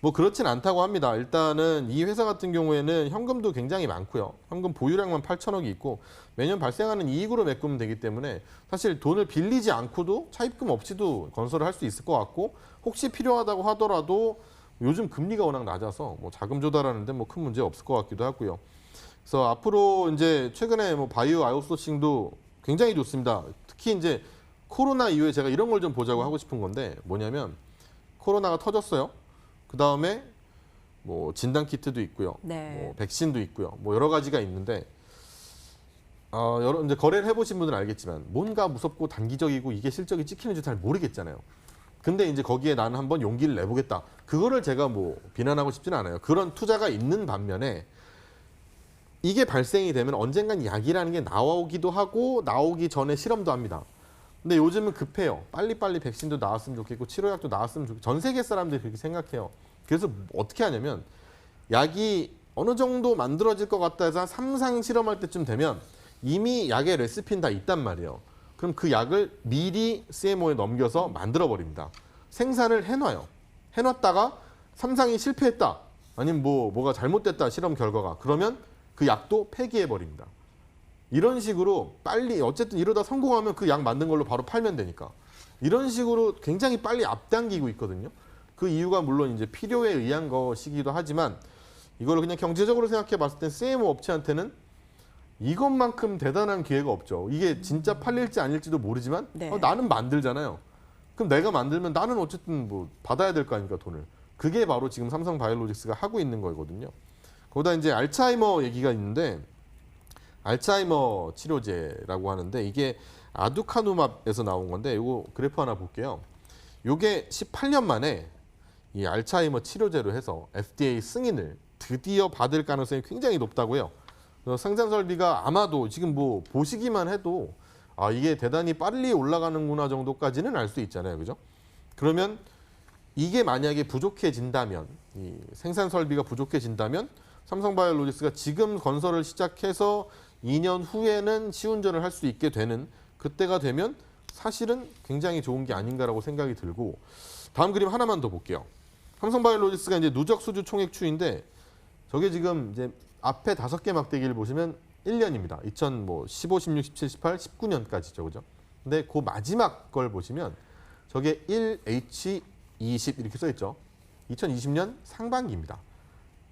뭐 그렇진 않다고 합니다. 일단은 이 회사 같은 경우에는 현금도 굉장히 많고요. 현금 보유량만 8천억이 있고 매년 발생하는 이익으로 메꾸면 되기 때문에 사실 돈을 빌리지 않고도 차입금 없이도 건설을 할 수 있을 것 같고 혹시 필요하다고 하더라도 요즘 금리가 워낙 낮아서 뭐 자금 조달하는데 뭐 큰 문제 없을 것 같기도 하고요. 그래서 앞으로 이제 최근에 뭐 바이오 아웃소싱도 굉장히 좋습니다. 특히 이제 코로나 이후에 제가 이런 걸 좀 보자고 하고 싶은 건데 뭐냐면 코로나가 터졌어요. 그 다음에 뭐 진단 키트도 있고요, 네. 뭐 백신도 있고요, 뭐 여러 가지가 있는데 여러 이제 거래를 해보신 분들은 알겠지만 뭔가 무섭고 단기적이고 이게 실적이 찍히는지 잘 모르겠잖아요. 근데 이제 거기에 나는 한번 용기를 내보겠다. 그거를 제가 뭐 비난하고 싶지는 않아요. 그런 투자가 있는 반면에 이게 발생이 되면 언젠간 약이라는 게 나오기도 하고 나오기 전에 실험도 합니다. 근데 요즘은 급해요. 빨리빨리 백신도 나왔으면 좋겠고 치료약도 나왔으면 좋겠고 전 세계 사람들이 그렇게 생각해요. 그래서 어떻게 하냐면 약이 어느 정도 만들어질 것 같다 해서 3상 실험할 때쯤 되면 이미 약의 레시피는 다 있단 말이에요. 그럼 그 약을 미리 CMO에 넘겨서 만들어버립니다. 생산을 해놔요. 해놨다가 3상이 실패했다. 아니면 뭐가 잘못됐다 실험 결과가. 그러면 그 약도 폐기해버립니다. 이런 식으로 빨리 어쨌든 이러다 성공하면 그 약 만든 걸로 바로 팔면 되니까. 이런 식으로 굉장히 빨리 앞당기고 있거든요. 그 이유가 물론 이제 필요에 의한 것이기도 하지만 이걸 그냥 경제적으로 생각해 봤을 때 CMO 업체한테는 이것만큼 대단한 기회가 없죠. 이게 진짜 팔릴지 아닐지도 모르지만 네. 나는 만들잖아요. 그럼 내가 만들면 나는 어쨌든 뭐 받아야 될 거 아닙니까 돈을. 그게 바로 지금 삼성바이오로직스가 하고 있는 거거든요. 거기다 이제 알츠하이머 얘기가 있는데 알츠하이머 치료제라고 하는데 이게 아두카누맙에서 나온 건데 이거 그래프 하나 볼게요. 이게 18년 만에 이 알츠하이머 치료제로 해서 FDA 승인을 드디어 받을 가능성이 굉장히 높다고요. 생산 설비가 아마도 지금 뭐 보시기만 해도 아 이게 대단히 빨리 올라가는구나 정도까지는 알 수 있잖아요, 그죠? 그러면 이게 만약에 부족해진다면 이 생산 설비가 부족해진다면 삼성바이오로직스가 지금 건설을 시작해서 2년 후에는 시운전을 할 수 있게 되는 그때가 되면 사실은 굉장히 좋은 게 아닌가라고 생각이 들고 다음 그림 하나만 더 볼게요. 삼성바이오로직스가 이제 누적 수주 총액 추인데 저게 지금 이제 앞에 5개 막대기를 보시면 1년입니다. 2015, 16, 17, 18, 19년까지죠. 그죠? 근데 그 마지막 걸 보시면 저게 1H20 이렇게 써 있죠. 2020년 상반기입니다.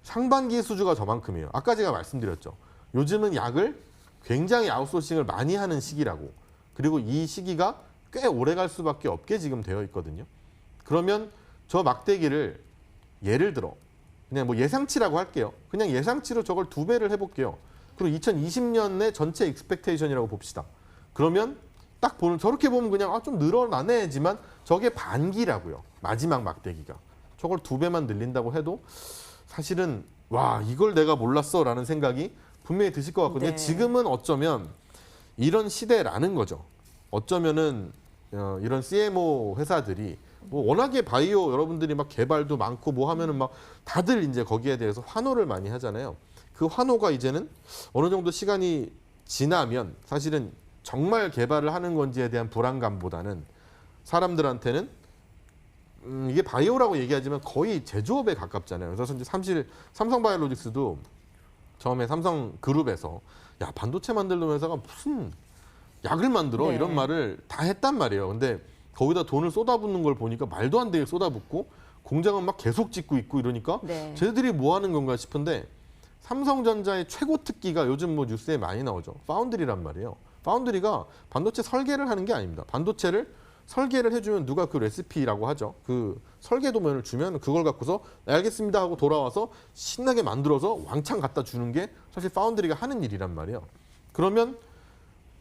상반기 수주가 저만큼이에요. 아까 제가 말씀드렸죠. 요즘은 약을 굉장히 아웃소싱을 많이 하는 시기라고. 그리고 이 시기가 꽤 오래 갈 수밖에 없게 지금 되어 있거든요. 그러면 저 막대기를 예를 들어 그냥 뭐 예상치라고 할게요. 그냥 예상치로 저걸 2배를 해볼게요. 그리고 2020년에 전체 익스펙테이션이라고 봅시다. 그러면 딱 보는 저렇게 보면 그냥 좀 늘어나네지만 저게 반기라고요. 마지막 막대기가. 저걸 2배만 늘린다고 해도 사실은 와 이걸 내가 몰랐어라는 생각이 분명히 드실 것 같거든요. 네. 지금은 어쩌면 이런 시대라는 거죠. 어쩌면은 이런 CMO 회사들이 뭐 워낙에 바이오 여러분들이 막 개발도 많고 뭐 하면은 막 다들 이제 거기에 대해서 환호를 많이 하잖아요. 그 환호가 이제는 어느 정도 시간이 지나면 사실은 정말 개발을 하는 건지에 대한 불안감보다는 사람들한테는 이게 바이오라고 얘기하지만 거의 제조업에 가깝잖아요. 그래서 이제 삼성바이오로직스도 처음에 삼성그룹에서 야 반도체 만들던 회사가 무슨 약을 만들어 네. 이런 말을 다 했단 말이에요. 근데 거기다 돈을 쏟아붓는 걸 보니까 말도 안 되게 쏟아붓고 공장은 막 계속 짓고 있고 이러니까 네. 쟤들이 뭐 하는 건가 싶은데 삼성전자의 최고 특기가 요즘 뭐 뉴스에 많이 나오죠. 파운드리란 말이에요. 파운드리가 반도체 설계를 하는 게 아닙니다. 반도체를 설계를 해주면 누가 그 레시피라고 하죠. 그 설계 도면을 주면 그걸 갖고서 네, 알겠습니다 하고 돌아와서 신나게 만들어서 왕창 갖다 주는 게 사실 파운드리가 하는 일이란 말이에요. 그러면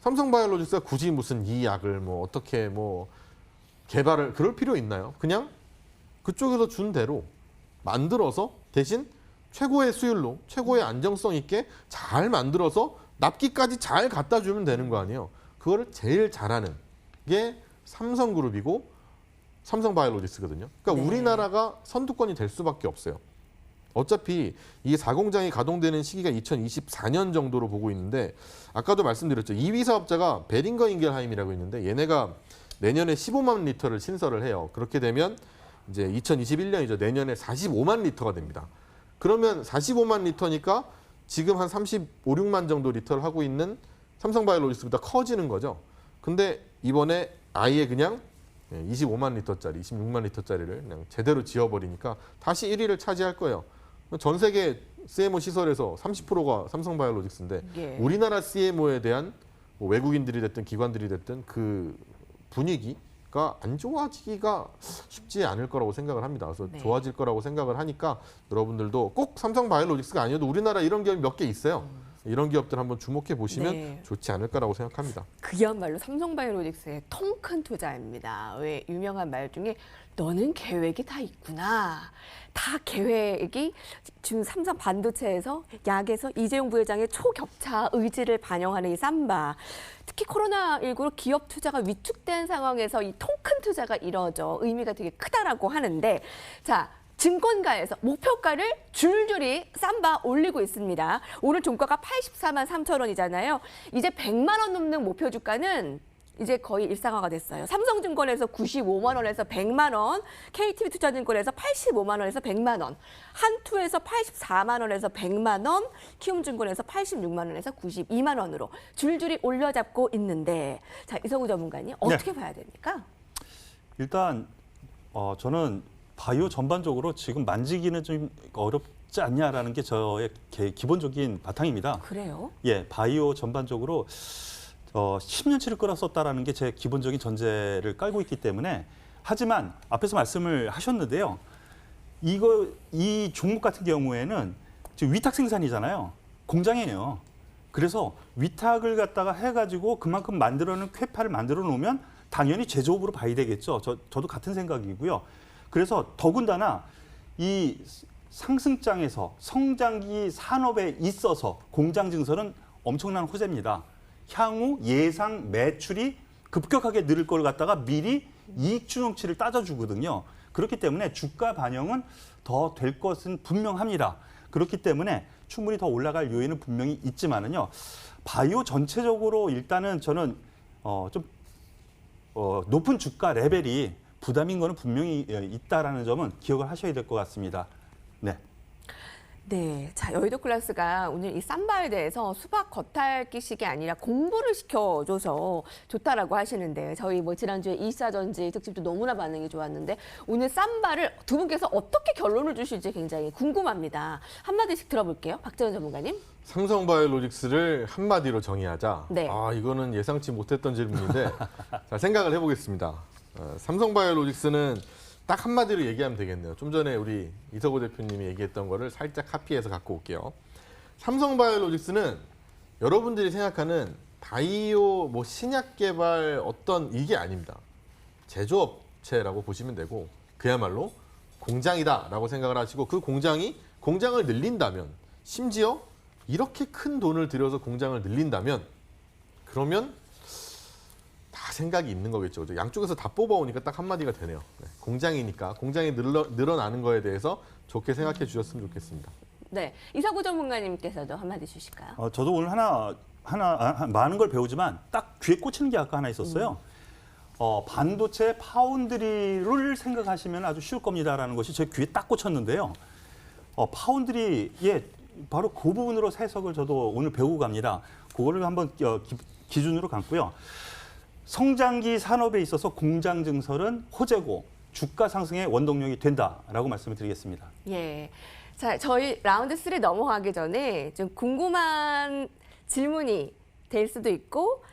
삼성바이오로직스가 굳이 무슨 이 약을 뭐 어떻게 뭐 개발을 그럴 필요 있나요? 그냥 그쪽에서 준 대로 만들어서 대신 최고의 수율로 최고의 안정성 있게 잘 만들어서 납기까지 잘 갖다 주면 되는 거 아니에요. 그거를 제일 잘하는 게 삼성그룹이고 삼성바이오로직스거든요. 그러니까 네. 우리나라가 선두권이 될 수밖에 없어요. 어차피 이 4공장이 가동되는 시기가 2024년 정도로 보고 있는데 아까도 말씀드렸죠. 2위 사업자가 베링거 인겔하임이라고 있는데 얘네가 내년에 15만 리터를 신설을 해요. 그렇게 되면 이제 2021년이죠. 내년에 45만 리터가 됩니다. 그러면 45만 리터니까 지금 한 35, 6만 정도 리터를 하고 있는 삼성바이오로직스보다 커지는 거죠. 근데 이번에 아예 그냥 25만 리터짜리, 26만 리터짜리를 그냥 제대로 지어버리니까 다시 1위를 차지할 거예요. 전 세계 CMO 시설에서 30%가 삼성바이오로직스인데 예. 우리나라 CMO에 대한 뭐 외국인들이 됐든 기관들이 됐든 그 분위기가 안 좋아지기가 쉽지 않을 거라고 생각을 합니다. 그래서 네. 좋아질 거라고 생각을 하니까 여러분들도 꼭 삼성바이오로직스가 아니어도 우리나라 이런 기업이 몇 개 있어요. 이런 기업들 한번 주목해 보시면 네. 좋지 않을까라고 생각합니다. 그야말로 삼성바이오로직스의 통 큰 투자입니다. 왜 유명한 말 중에 너는 계획이 다 있구나. 다 계획이 지금 삼성 반도체에서 약에서 이재용 부회장의 초격차 의지를 반영하는 이 삼바. 특히 코로나19로 기업 투자가 위축된 상황에서 이 통 큰 투자가 이뤄져 의미가 되게 크다라고 하는데 자. 증권가에서 목표가를 줄줄이 쌈바 올리고 있습니다. 오늘 종가가 84만 3천 원이잖아요. 이제 100만 원 넘는 목표 주가는 이제 거의 일상화가 됐어요. 삼성증권에서 95만 원에서 100만 원, KTB투자증권에서 85만 원에서 100만 원, 한투에서 84만 원에서 100만 원, 키움증권에서 86만 원에서 92만 원으로 줄줄이 올려잡고 있는데 자, 이성우 전문가님 어떻게 봐야 됩니까? 일단 저는 바이오 전반적으로 지금 만지기는 좀 어렵지 않냐라는 게 저의 기본적인 바탕입니다. 그래요? 예, 바이오 전반적으로 10년치를 끌었었다라는 게 제 기본적인 전제를 깔고 있기 때문에 하지만 앞에서 말씀을 하셨는데요. 이 종목 같은 경우에는 지금 위탁 생산이잖아요. 공장이에요. 그래서 위탁을 갖다가 해가지고 그만큼 만들어놓은 쾌파를 만들어 놓으면 당연히 제조업으로 봐야 되겠죠. 저도 같은 생각이고요. 그래서 더군다나 이 상승장에서 성장기 산업에 있어서 공장 증설은 엄청난 호재입니다. 향후 예상 매출이 급격하게 늘을 걸 갖다가 미리 이익 추정치를 따져주거든요. 그렇기 때문에 주가 반영은 더 될 것은 분명합니다. 그렇기 때문에 충분히 더 올라갈 요인은 분명히 있지만은요. 바이오 전체적으로 일단은 저는 좀 높은 주가 레벨이 부담인 거는 분명히 있다라는 점은 기억을 하셔야 될 것 같습니다. 네. 네, 자 여의도 클래스가 오늘 이 삼바에 대해서 수박 겉핥기식이 아니라 공부를 시켜줘서 좋다라고 하시는데 저희 뭐 지난주에 24전지 특집도 너무나 반응이 좋았는데 오늘 삼바를 두 분께서 어떻게 결론을 주실지 굉장히 궁금합니다. 한마디씩 들어볼게요. 박재원 전문가님. 삼성바이오로직스를 한마디로 정의하자. 네. 아, 이거는 예상치 못했던 질문인데 자, 생각을 해보겠습니다. 삼성바이오로직스는 딱 한마디로 얘기하면 되겠네요. 좀 전에 우리 이석호 대표님이 얘기했던 거를 살짝 카피해서 갖고 올게요. 삼성바이오로직스는 여러분들이 생각하는 바이오 뭐 신약 개발 어떤 이게 아닙니다. 제조업체라고 보시면 되고 그야말로 공장이다라고 생각을 하시고 그 공장을 늘린다면 심지어 이렇게 큰 돈을 들여서 공장을 늘린다면 그러면 다 생각이 있는 거겠죠. 양쪽에서 다 뽑아오니까 딱 한마디가 되네요. 네, 공장이니까 공장이 늘어나는 거에 대해서 좋게 생각해 주셨으면 좋겠습니다. 네, 이석호 전문가님께서도 한마디 주실까요? 저도 오늘 많은 걸 배우지만 딱 귀에 꽂히는 게 아까 하나 있었어요. 반도체 파운드리를 생각하시면 아주 쉬울 겁니다라는 것이 제 귀에 딱 꽂혔는데요. 파운드리, 바로 그 부분으로 해석을 저도 오늘 배우고 갑니다. 그거를 한번 기준으로 감고요. 성장기 산업에 있어서 공장 증설은 호재고 주가 상승의 원동력이 된다라고 말씀을 드리겠습니다. 예. 자, 저희 라운드 3 넘어가기 전에 좀 궁금한 질문이 될 수도 있고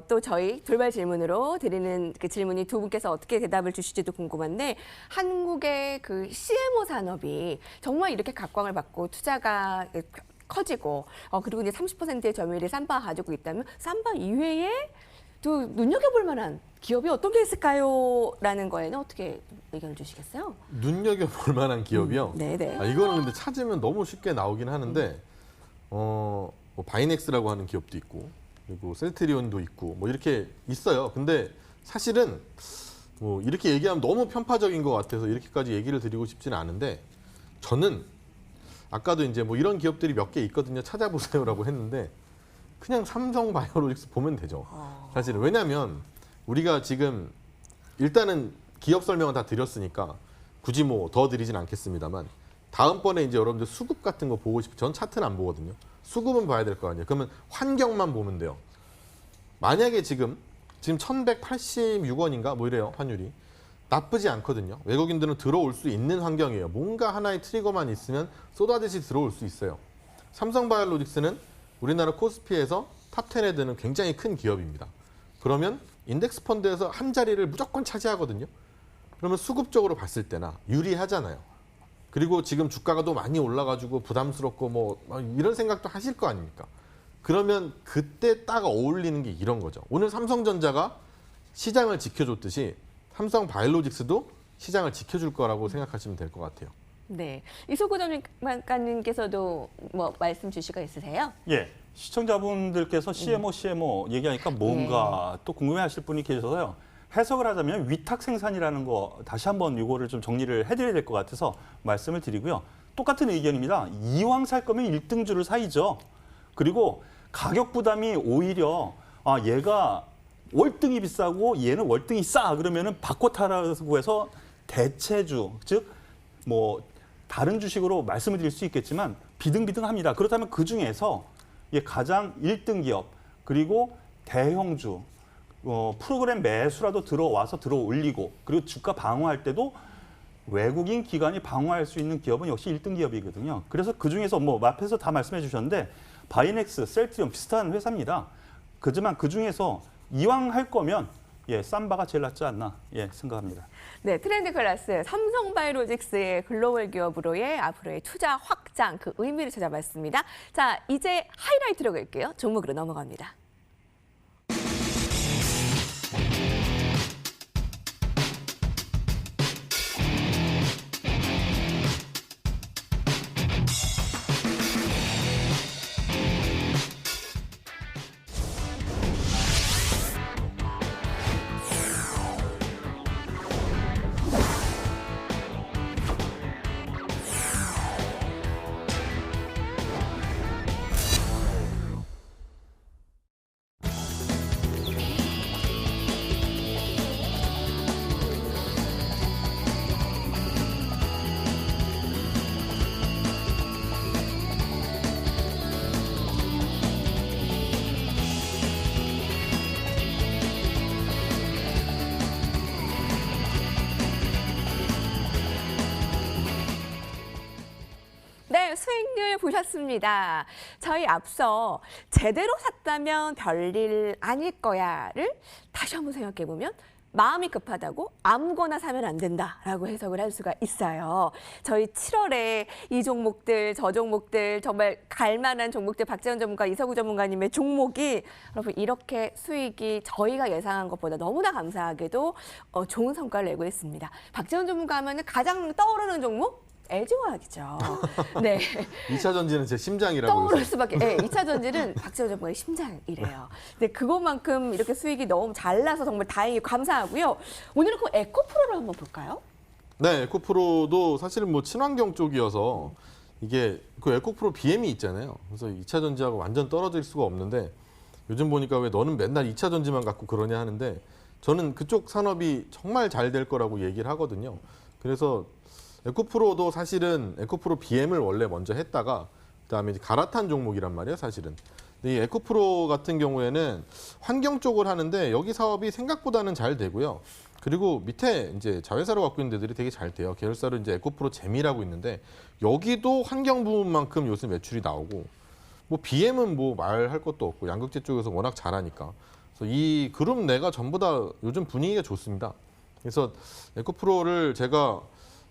또 저희 돌발 질문으로 드리는 그 질문이 두 분께서 어떻게 대답을 주실지도 궁금한데 한국의 그 CMO 산업이 정말 이렇게 각광을 받고 투자가 커지고 그리고 이제 30%의 점유율이 삼바가 가지고 있다면 삼바 이외에 또 눈여겨볼 만한 기업이 어떤 게 있을까요? 라는 거에는 어떻게 의견을 주시겠어요? 눈여겨볼 만한 기업이요? 네네. 이거는 근데 찾으면 너무 쉽게 나오긴 하는데 뭐 바이넥스라고 하는 기업도 있고 그리고 셀트리온도 있고 뭐 이렇게 있어요. 근데 사실은 뭐 이렇게 얘기하면 너무 편파적인 것 같아서 이렇게까지 얘기를 드리고 싶지는 않은데 저는 아까도 이제 뭐 이런 기업들이 몇 개 있거든요. 찾아보세요라고 했는데 그냥 삼성바이오로직스 보면 되죠. 사실은 왜냐하면 우리가 지금 일단은 기업 설명은 다 드렸으니까 굳이 뭐 더 드리진 않겠습니다만 다음번에 이제 여러분들 수급 같은 거 보고 싶으면 전 차트는 안 보거든요. 수급은 봐야 될 거 아니에요. 그러면 환경만 보면 돼요. 만약에 지금 1186원인가 뭐 이래요. 환율이. 나쁘지 않거든요. 외국인들은 들어올 수 있는 환경이에요. 뭔가 하나의 트리거만 있으면 쏟아지시 들어올 수 있어요. 삼성바이오로직스는 우리나라 코스피에서 탑 10에 드는 굉장히 큰 기업입니다. 그러면 인덱스 펀드에서 한 자리를 무조건 차지하거든요. 그러면 수급적으로 봤을 때나 유리하잖아요. 그리고 지금 주가가 또 많이 올라가지고 부담스럽고 뭐 이런 생각도 하실 거 아닙니까? 그러면 그때 딱 어울리는 게 이런 거죠. 오늘 삼성전자가 시장을 지켜줬듯이 삼성바이오로직스도 시장을 지켜줄 거라고 생각하시면 될 것 같아요. 네, 이석호 전문가님께서도 뭐 말씀 주실 거 있으세요? 예, 시청자분들께서 CMO 얘기하니까 뭔가 또 궁금해하실 분이 계셔서요. 해석을 하자면 위탁 생산이라는 거 다시 한번 이거를 좀 정리를 해드려야 될 것 같아서 말씀을 드리고요. 똑같은 의견입니다. 이왕 살 거면 1등주를 사이죠. 그리고 가격 부담이 오히려 얘가 월등히 비싸고 얘는 월등히 싸 그러면은 바꿔 타라고 해서 대체주 즉 뭐 다른 주식으로 말씀을 드릴 수 있겠지만 비등비등합니다. 그렇다면 그 중에서 가장 1등 기업 그리고 대형주 프로그램 매수라도 들어와서 들어 올리고 그리고 주가 방어할 때도 외국인 기관이 방어할 수 있는 기업은 역시 1등 기업이거든요. 그래서 그 중에서 뭐 앞에서 다 말씀해 주셨는데 바이넥스, 셀트리온 비슷한 회사입니다. 그지만 그 중에서 이왕 할 거면 삼바가 제일 낫지 않나 생각합니다. 네, 트렌드 클래스 삼성바이오로직스의 글로벌 기업으로의 앞으로의 투자 확장 그 의미를 찾아봤습니다. 자, 이제 하이라이트로 갈게요. 종목으로 넘어갑니다. 수익률 보셨습니다. 저희 앞서 제대로 샀다면 별일 아닐 거야를 다시 한번 생각해보면 마음이 급하다고 아무거나 사면 안 된다라고 해석을 할 수가 있어요. 저희 7월에 이 종목들, 저 종목들, 정말 갈만한 종목들, 박재현 전문가, 이서구 전문가님의 종목이 여러분 이렇게 수익이 저희가 예상한 것보다 너무나 감사하게도 좋은 성과를 내고 있습니다. 박재현 전문가 하면 가장 떠오르는 종목? LG화학이죠. 네. 2차 전지는 제 심장이라고 떠오를 해서. 수밖에. 네, 2차 전지는 박재현 전문가의 심장이래요. 근데 그것만큼 이렇게 수익이 너무 잘 나서 정말 다행히 감사하고요. 오늘은 그 에코프로를 한번 볼까요? 네, 에코프로도 사실은 뭐 친환경 쪽이어서 이게 그 에코프로 BM이 있잖아요. 그래서 2차 전지하고 완전 떨어질 수가 없는데 요즘 보니까 왜 너는 맨날 2차 전지만 갖고 그러냐 하는데 저는 그쪽 산업이 정말 잘 될 거라고 얘기를 하거든요. 그래서 에코프로도 사실은 에코프로 BM을 원래 먼저 했다가 그다음에 이제 갈아탄 종목이란 말이에요, 사실은. 근데 이 에코프로 같은 경우에는 환경 쪽을 하는데 여기 사업이 생각보다는 잘 되고요. 그리고 밑에 이제 자회사로 갖고 있는 데들이 되게 잘 돼요. 계열사로 이제 에코프로 재미라고 있는데 여기도 환경 부분만큼 요새 매출이 나오고 뭐 BM은 뭐 말할 것도 없고 양극재 쪽에서 워낙 잘하니까. 그래서 이 그룹 내가 전부 다 요즘 분위기가 좋습니다. 그래서 에코프로를 제가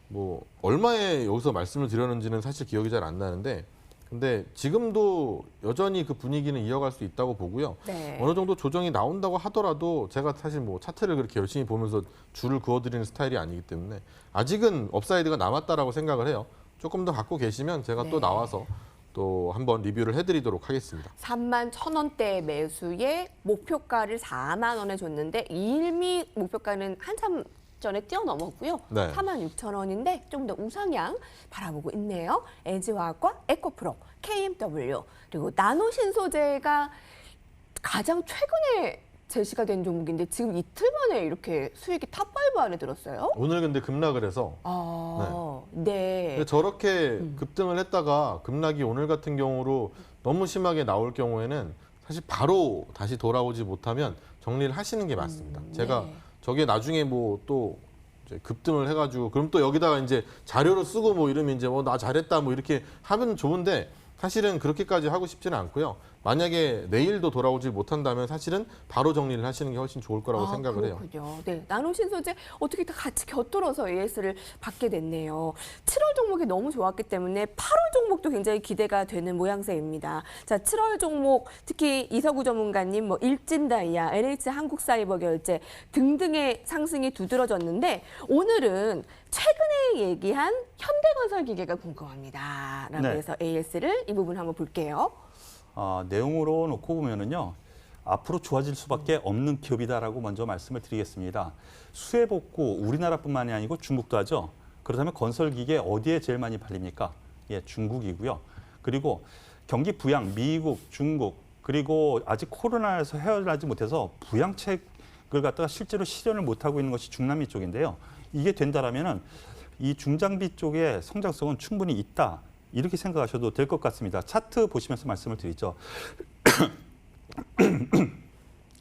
뭐 얼마에 여기서 말씀을 드렸는지는 사실 기억이 잘 안 나는데 근데 지금도 여전히 그 분위기는 이어갈 수 있다고 보고요. 네. 어느 정도 조정이 나온다고 하더라도 제가 사실 뭐 차트를 그렇게 열심히 보면서 줄을 그어드리는 스타일이 아니기 때문에 아직은 업사이드가 남았다라고 생각을 해요. 조금 더 갖고 계시면 제가 네. 또 나와서 또 한번 리뷰를 해드리도록 하겠습니다. 31,000원대 매수에 목표가를 4만 원에 줬는데 이미 목표가는 한참 전에 뛰어넘었고요. 네. 46,000원인데 좀 더 우상향 바라보고 있네요. LG화학과 에코프로, KMW 그리고 나노신소재가 가장 최근에 제시가 된 종목인데 지금 이틀 만에 이렇게 수익이 탑5 안에 들었어요. 오늘 근데 급락을 해서 네. 근데 저렇게 급등을 했다가 급락이 오늘 같은 경우로 너무 심하게 나올 경우에는 사실 바로 다시 돌아오지 못하면 정리를 하시는 게 맞습니다. 제가 네. 저게 나중에 뭐 또 급등을 해가지고 그럼 또 여기다가 이제 자료로 쓰고 뭐 이러면 이제 나 잘했다 뭐 이렇게 하면 좋은데 사실은 그렇게까지 하고 싶지는 않고요. 만약에 내일도 돌아오지 못한다면 사실은 바로 정리를 하시는 게 훨씬 좋을 거라고 생각을 해요. 그렇군요. 네, 나노신소재 어떻게 다 같이 곁들어서 AS를 받게 됐네요. 7월 종목이 너무 좋았기 때문에 8월 종목도 굉장히 기대가 되는 모양새입니다. 자, 7월 종목 특히 이서구 전문가님 뭐 일진다이아, NH 한국사이버결제 등등의 상승이 두드러졌는데 오늘은 최근에 얘기한 현대건설기계가 궁금합니다. 라고 네. 해서 AS를 이 부분 한번 볼게요. 내용으로 놓고 보면은요. 앞으로 좋아질 수밖에 없는 기업이다라고 먼저 말씀을 드리겠습니다. 수혜 복구 우리나라뿐만이 아니고 중국도 하죠. 그렇다면 건설기계 어디에 제일 많이 팔립니까? 예, 중국이고요. 그리고 경기 부양 미국, 중국 그리고 아직 코로나에서 헤어나지 못해서 부양책을 갖다가 실제로 실현을 못하고 있는 것이 중남미 쪽인데요. 이게 된다라면은 이 중장비 쪽의 성장성은 충분히 있다. 이렇게 생각하셔도 될 것 같습니다. 차트 보시면서 말씀을 드리죠.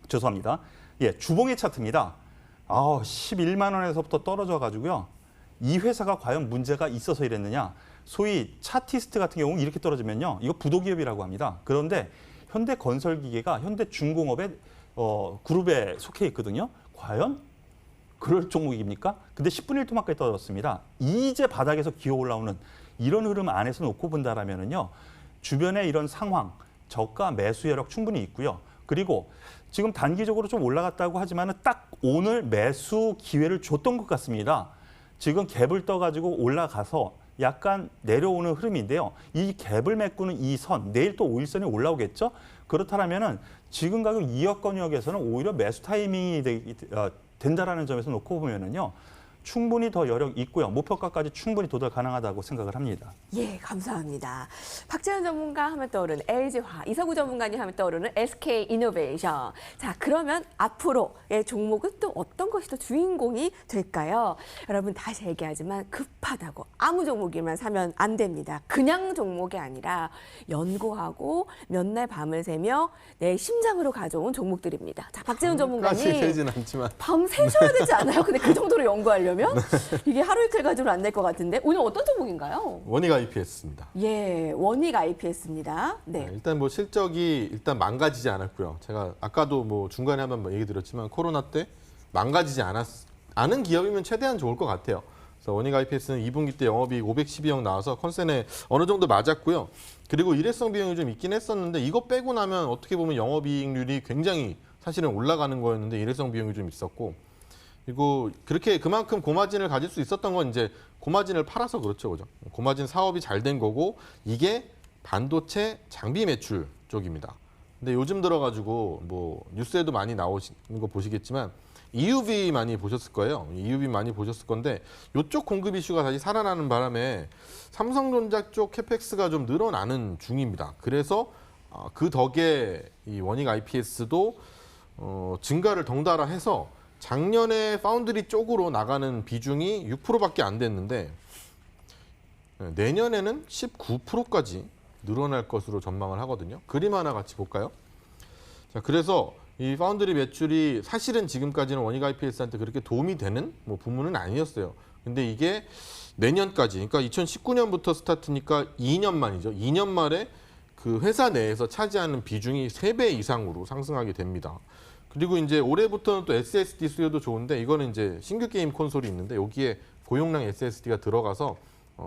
죄송합니다. 예, 주봉의 차트입니다. 11만 원에서부터 떨어져 가지고요. 이 회사가 과연 문제가 있어서 이랬느냐? 소위 차티스트 같은 경우 이렇게 떨어지면요. 이거 부도기업이라고 합니다. 그런데 현대건설기계가 현대중공업의 그룹에 속해 있거든요. 과연 그럴 종목입니까? 근데 10분의 1 토막까지 떨어졌습니다. 이제 바닥에서 기어 올라오는 이런 흐름 안에서 놓고 본다라면은요. 주변의 이런 상황, 저가 매수 여력 충분히 있고요. 그리고 지금 단기적으로 좀 올라갔다고 하지만은 딱 오늘 매수 기회를 줬던 것 같습니다. 지금 갭을 떠가지고 올라가서 약간 내려오는 흐름인데요. 이 갭을 메꾸는 이 선, 내일 또 5일선이 올라오겠죠? 그렇다면은 지금 가격 2억권역에서는 오히려 매수 타이밍이 된다라는 점에서 놓고 보면은요. 충분히 더 여력 있고요. 목표가까지 충분히 도달 가능하다고 생각을 합니다. 예, 감사합니다. 박재현 전문가 하면 떠오르는 LG화, 이서구 전문가님 하면 떠오르는 SK이노베이션. 자, 그러면 앞으로의 종목은 또 어떤 것이 더 주인공이 될까요? 여러분 다시 얘기하지만 급하다고 아무 종목이만 사면 안 됩니다. 그냥 종목이 아니라 연구하고 몇 날 밤을 새며 내 심장으로 가져온 종목들입니다. 자, 박재현 까지 전문가님. 세진 않지만 밤 새셔야 되지 않아요? 근데 그 정도로 연구하려면? 보려면 이게 하루 이틀 가지고는 안 될 것 같은데 오늘 어떤 종목인가요? 원익 IPS입니다. 예, 원익 IPS입니다. 네. 일단 뭐 실적이 일단 망가지지 않았고요. 제가 아까도 뭐 중간에 한번 얘기 드렸지만 코로나 때 망가지지 않은 기업이면 최대한 좋을 것 같아요. 그래서 원익 IPS는 2분기 때 영업이익 512억 나와서 컨센에 어느 정도 맞았고요. 그리고 일회성 비용이 좀 있긴 했었는데 이거 빼고 나면 어떻게 보면 영업이익률이 굉장히 사실은 올라가는 거였는데 일회성 비용이 좀 있었고 그리고 그렇게 그만큼 고마진을 가질 수 있었던 건 이제 고마진을 팔아서 그렇죠, 그죠? 고마진 사업이 잘 된 거고 이게 반도체 장비 매출 쪽입니다. 근데 요즘 들어가지고 뭐 뉴스에도 많이 나오시는 거 보시겠지만 EUV 많이 보셨을 거예요. EUV 많이 보셨을 건데 이쪽 공급 이슈가 다시 살아나는 바람에 삼성전자 쪽 캐펙스가 좀 늘어나는 중입니다. 그래서 그 덕에 이 원익 IPS도 증가를 덩달아 해서 작년에 파운드리 쪽으로 나가는 비중이 6%밖에 안 됐는데 내년에는 19%까지 늘어날 것으로 전망을 하거든요. 그림 하나 같이 볼까요? 자, 그래서 이 파운드리 매출이 사실은 지금까지는 원익 IPS한테 그렇게 도움이 되는 뭐 부문은 아니었어요. 근데 이게 내년까지, 그러니까 2019년부터 스타트니까 2년 만이죠. 2년 만에 그 회사 내에서 차지하는 비중이 3배 이상으로 상승하게 됩니다. 그리고 이제 올해부터는 또 SSD 수요도 좋은데 이거는 이제 신규 게임 콘솔이 있는데 여기에 고용량 SSD가 들어가서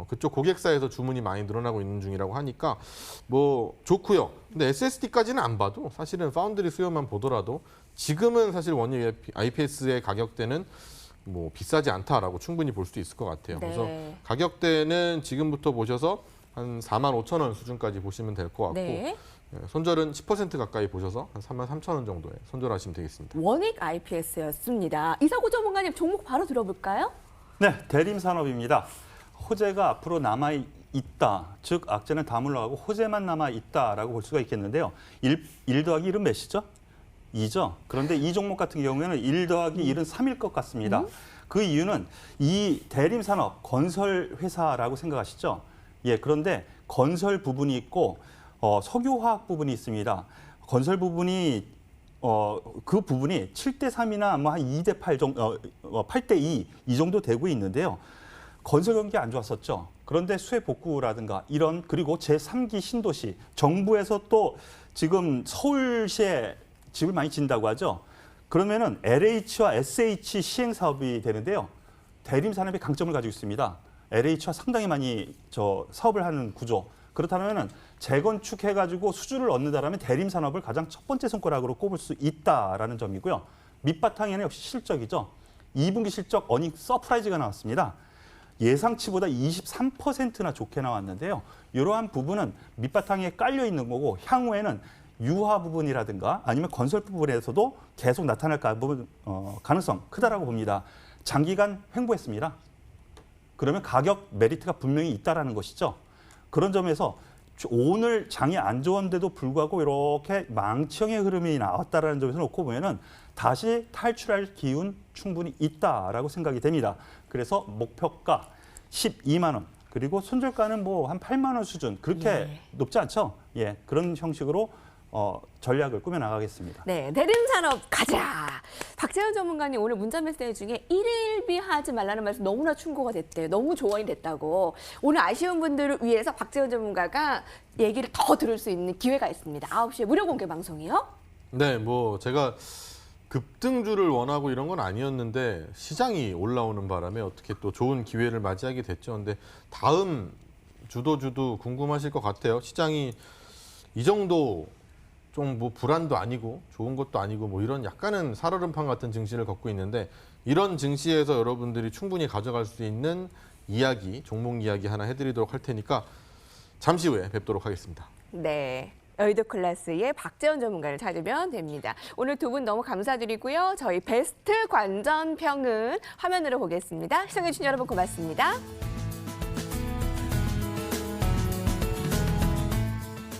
그쪽 고객사에서 주문이 많이 늘어나고 있는 중이라고 하니까 뭐 좋고요. 근데 SSD까지는 안 봐도 사실은 파운드리 수요만 보더라도 지금은 사실 원익 IPS의 가격대는 뭐 비싸지 않다라고 충분히 볼 수 있을 것 같아요. 네. 그래서 가격대는 지금부터 보셔서 한 45,000원 수준까지 보시면 될 것 같고 네. 손절은 10% 가까이 보셔서 한 33,000원 정도에 손절하시면 되겠습니다. 원익 IPS였습니다. 이사고 전문가님 종목 바로 들어볼까요? 네, 대림산업입니다. 호재가 앞으로 남아 있다. 즉 악재는 다 물러가고 호재만 남아 있다라고 볼 수가 있겠는데요. 1 더하기 1은 몇이죠? 2죠. 그런데 이 종목 같은 경우에는 1 더하기 1은 3일 것 같습니다. 그 이유는 이 대림산업 건설 회사라고 생각하시죠? 예, 그런데 건설 부분이 있고 석유화학 부분이 있습니다. 건설 부분이 그 부분이 7대 3이나 뭐 한 2대 8 정도, 8대 2 이 정도 되고 있는데요. 건설 경기 안 좋았었죠. 그런데 수해 복구라든가 이런 그리고 제3기 신도시 정부에서 또 지금 서울시에 집을 많이 짓는다고 하죠. 그러면은 LH와 SH 시행 사업이 되는데요. 대림산업이 강점을 가지고 있습니다. LH와 상당히 많이 사업을 하는 구조. 그렇다면은 재건축해가지고 수주를 얻는다라면 대림산업을 가장 첫 번째 손가락으로 꼽을 수 있다라는 점이고요. 밑바탕에는 역시 실적이죠. 2분기 실적 어닝 서프라이즈가 나왔습니다. 예상치보다 23%나 좋게 나왔는데요. 이러한 부분은 밑바탕에 깔려 있는 거고 향후에는 유화 부분이라든가 아니면 건설 부분에서도 계속 나타날 가능성 크다라고 봅니다. 장기간 횡보했습니다. 그러면 가격 메리트가 분명히 있다라는 것이죠. 그런 점에서 오늘 장이 안 좋은데도 불구하고 이렇게 망치형의 흐름이 나왔다라는 점에서 놓고 보면은 다시 탈출할 기운 충분히 있다라고 생각이 됩니다. 그래서 목표가 12만 원 그리고 손절가는 뭐 한 8만 원 수준 그렇게 높지 않죠? 예, 그런 형식으로 전략을 꾸며 나가겠습니다. 네, 대림산업 가자. 박재현 전문가님 오늘 문자 메시지 중에 일일비 하지 말라는 말씀 너무나 충고가 됐대요. 너무 조언이 됐다고. 오늘 아쉬운 분들을 위해서 박재현 전문가가 얘기를 더 들을 수 있는 기회가 있습니다. 9시에 무료 공개 방송이요. 네, 뭐 제가 급등주를 원하고 이런 건 아니었는데 시장이 올라오는 바람에 어떻게 또 좋은 기회를 맞이하게 됐죠. 근데 다음 주도 궁금하실 것 같아요. 시장이 이 정도 좀 뭐 불안도 아니고 좋은 것도 아니고 뭐 이런 약간은 살얼음판 같은 증시를 걷고 있는데 이런 증시에서 여러분들이 충분히 가져갈 수 있는 이야기, 종목 이야기 하나 해드리도록 할 테니까 잠시 후에 뵙도록 하겠습니다. 네. 여의도 클래스의 박재현 전문가를 찾으면 됩니다. 오늘 두 분 너무 감사드리고요. 저희 베스트 관전평은 화면으로 보겠습니다. 시청해주신 여러분 고맙습니다.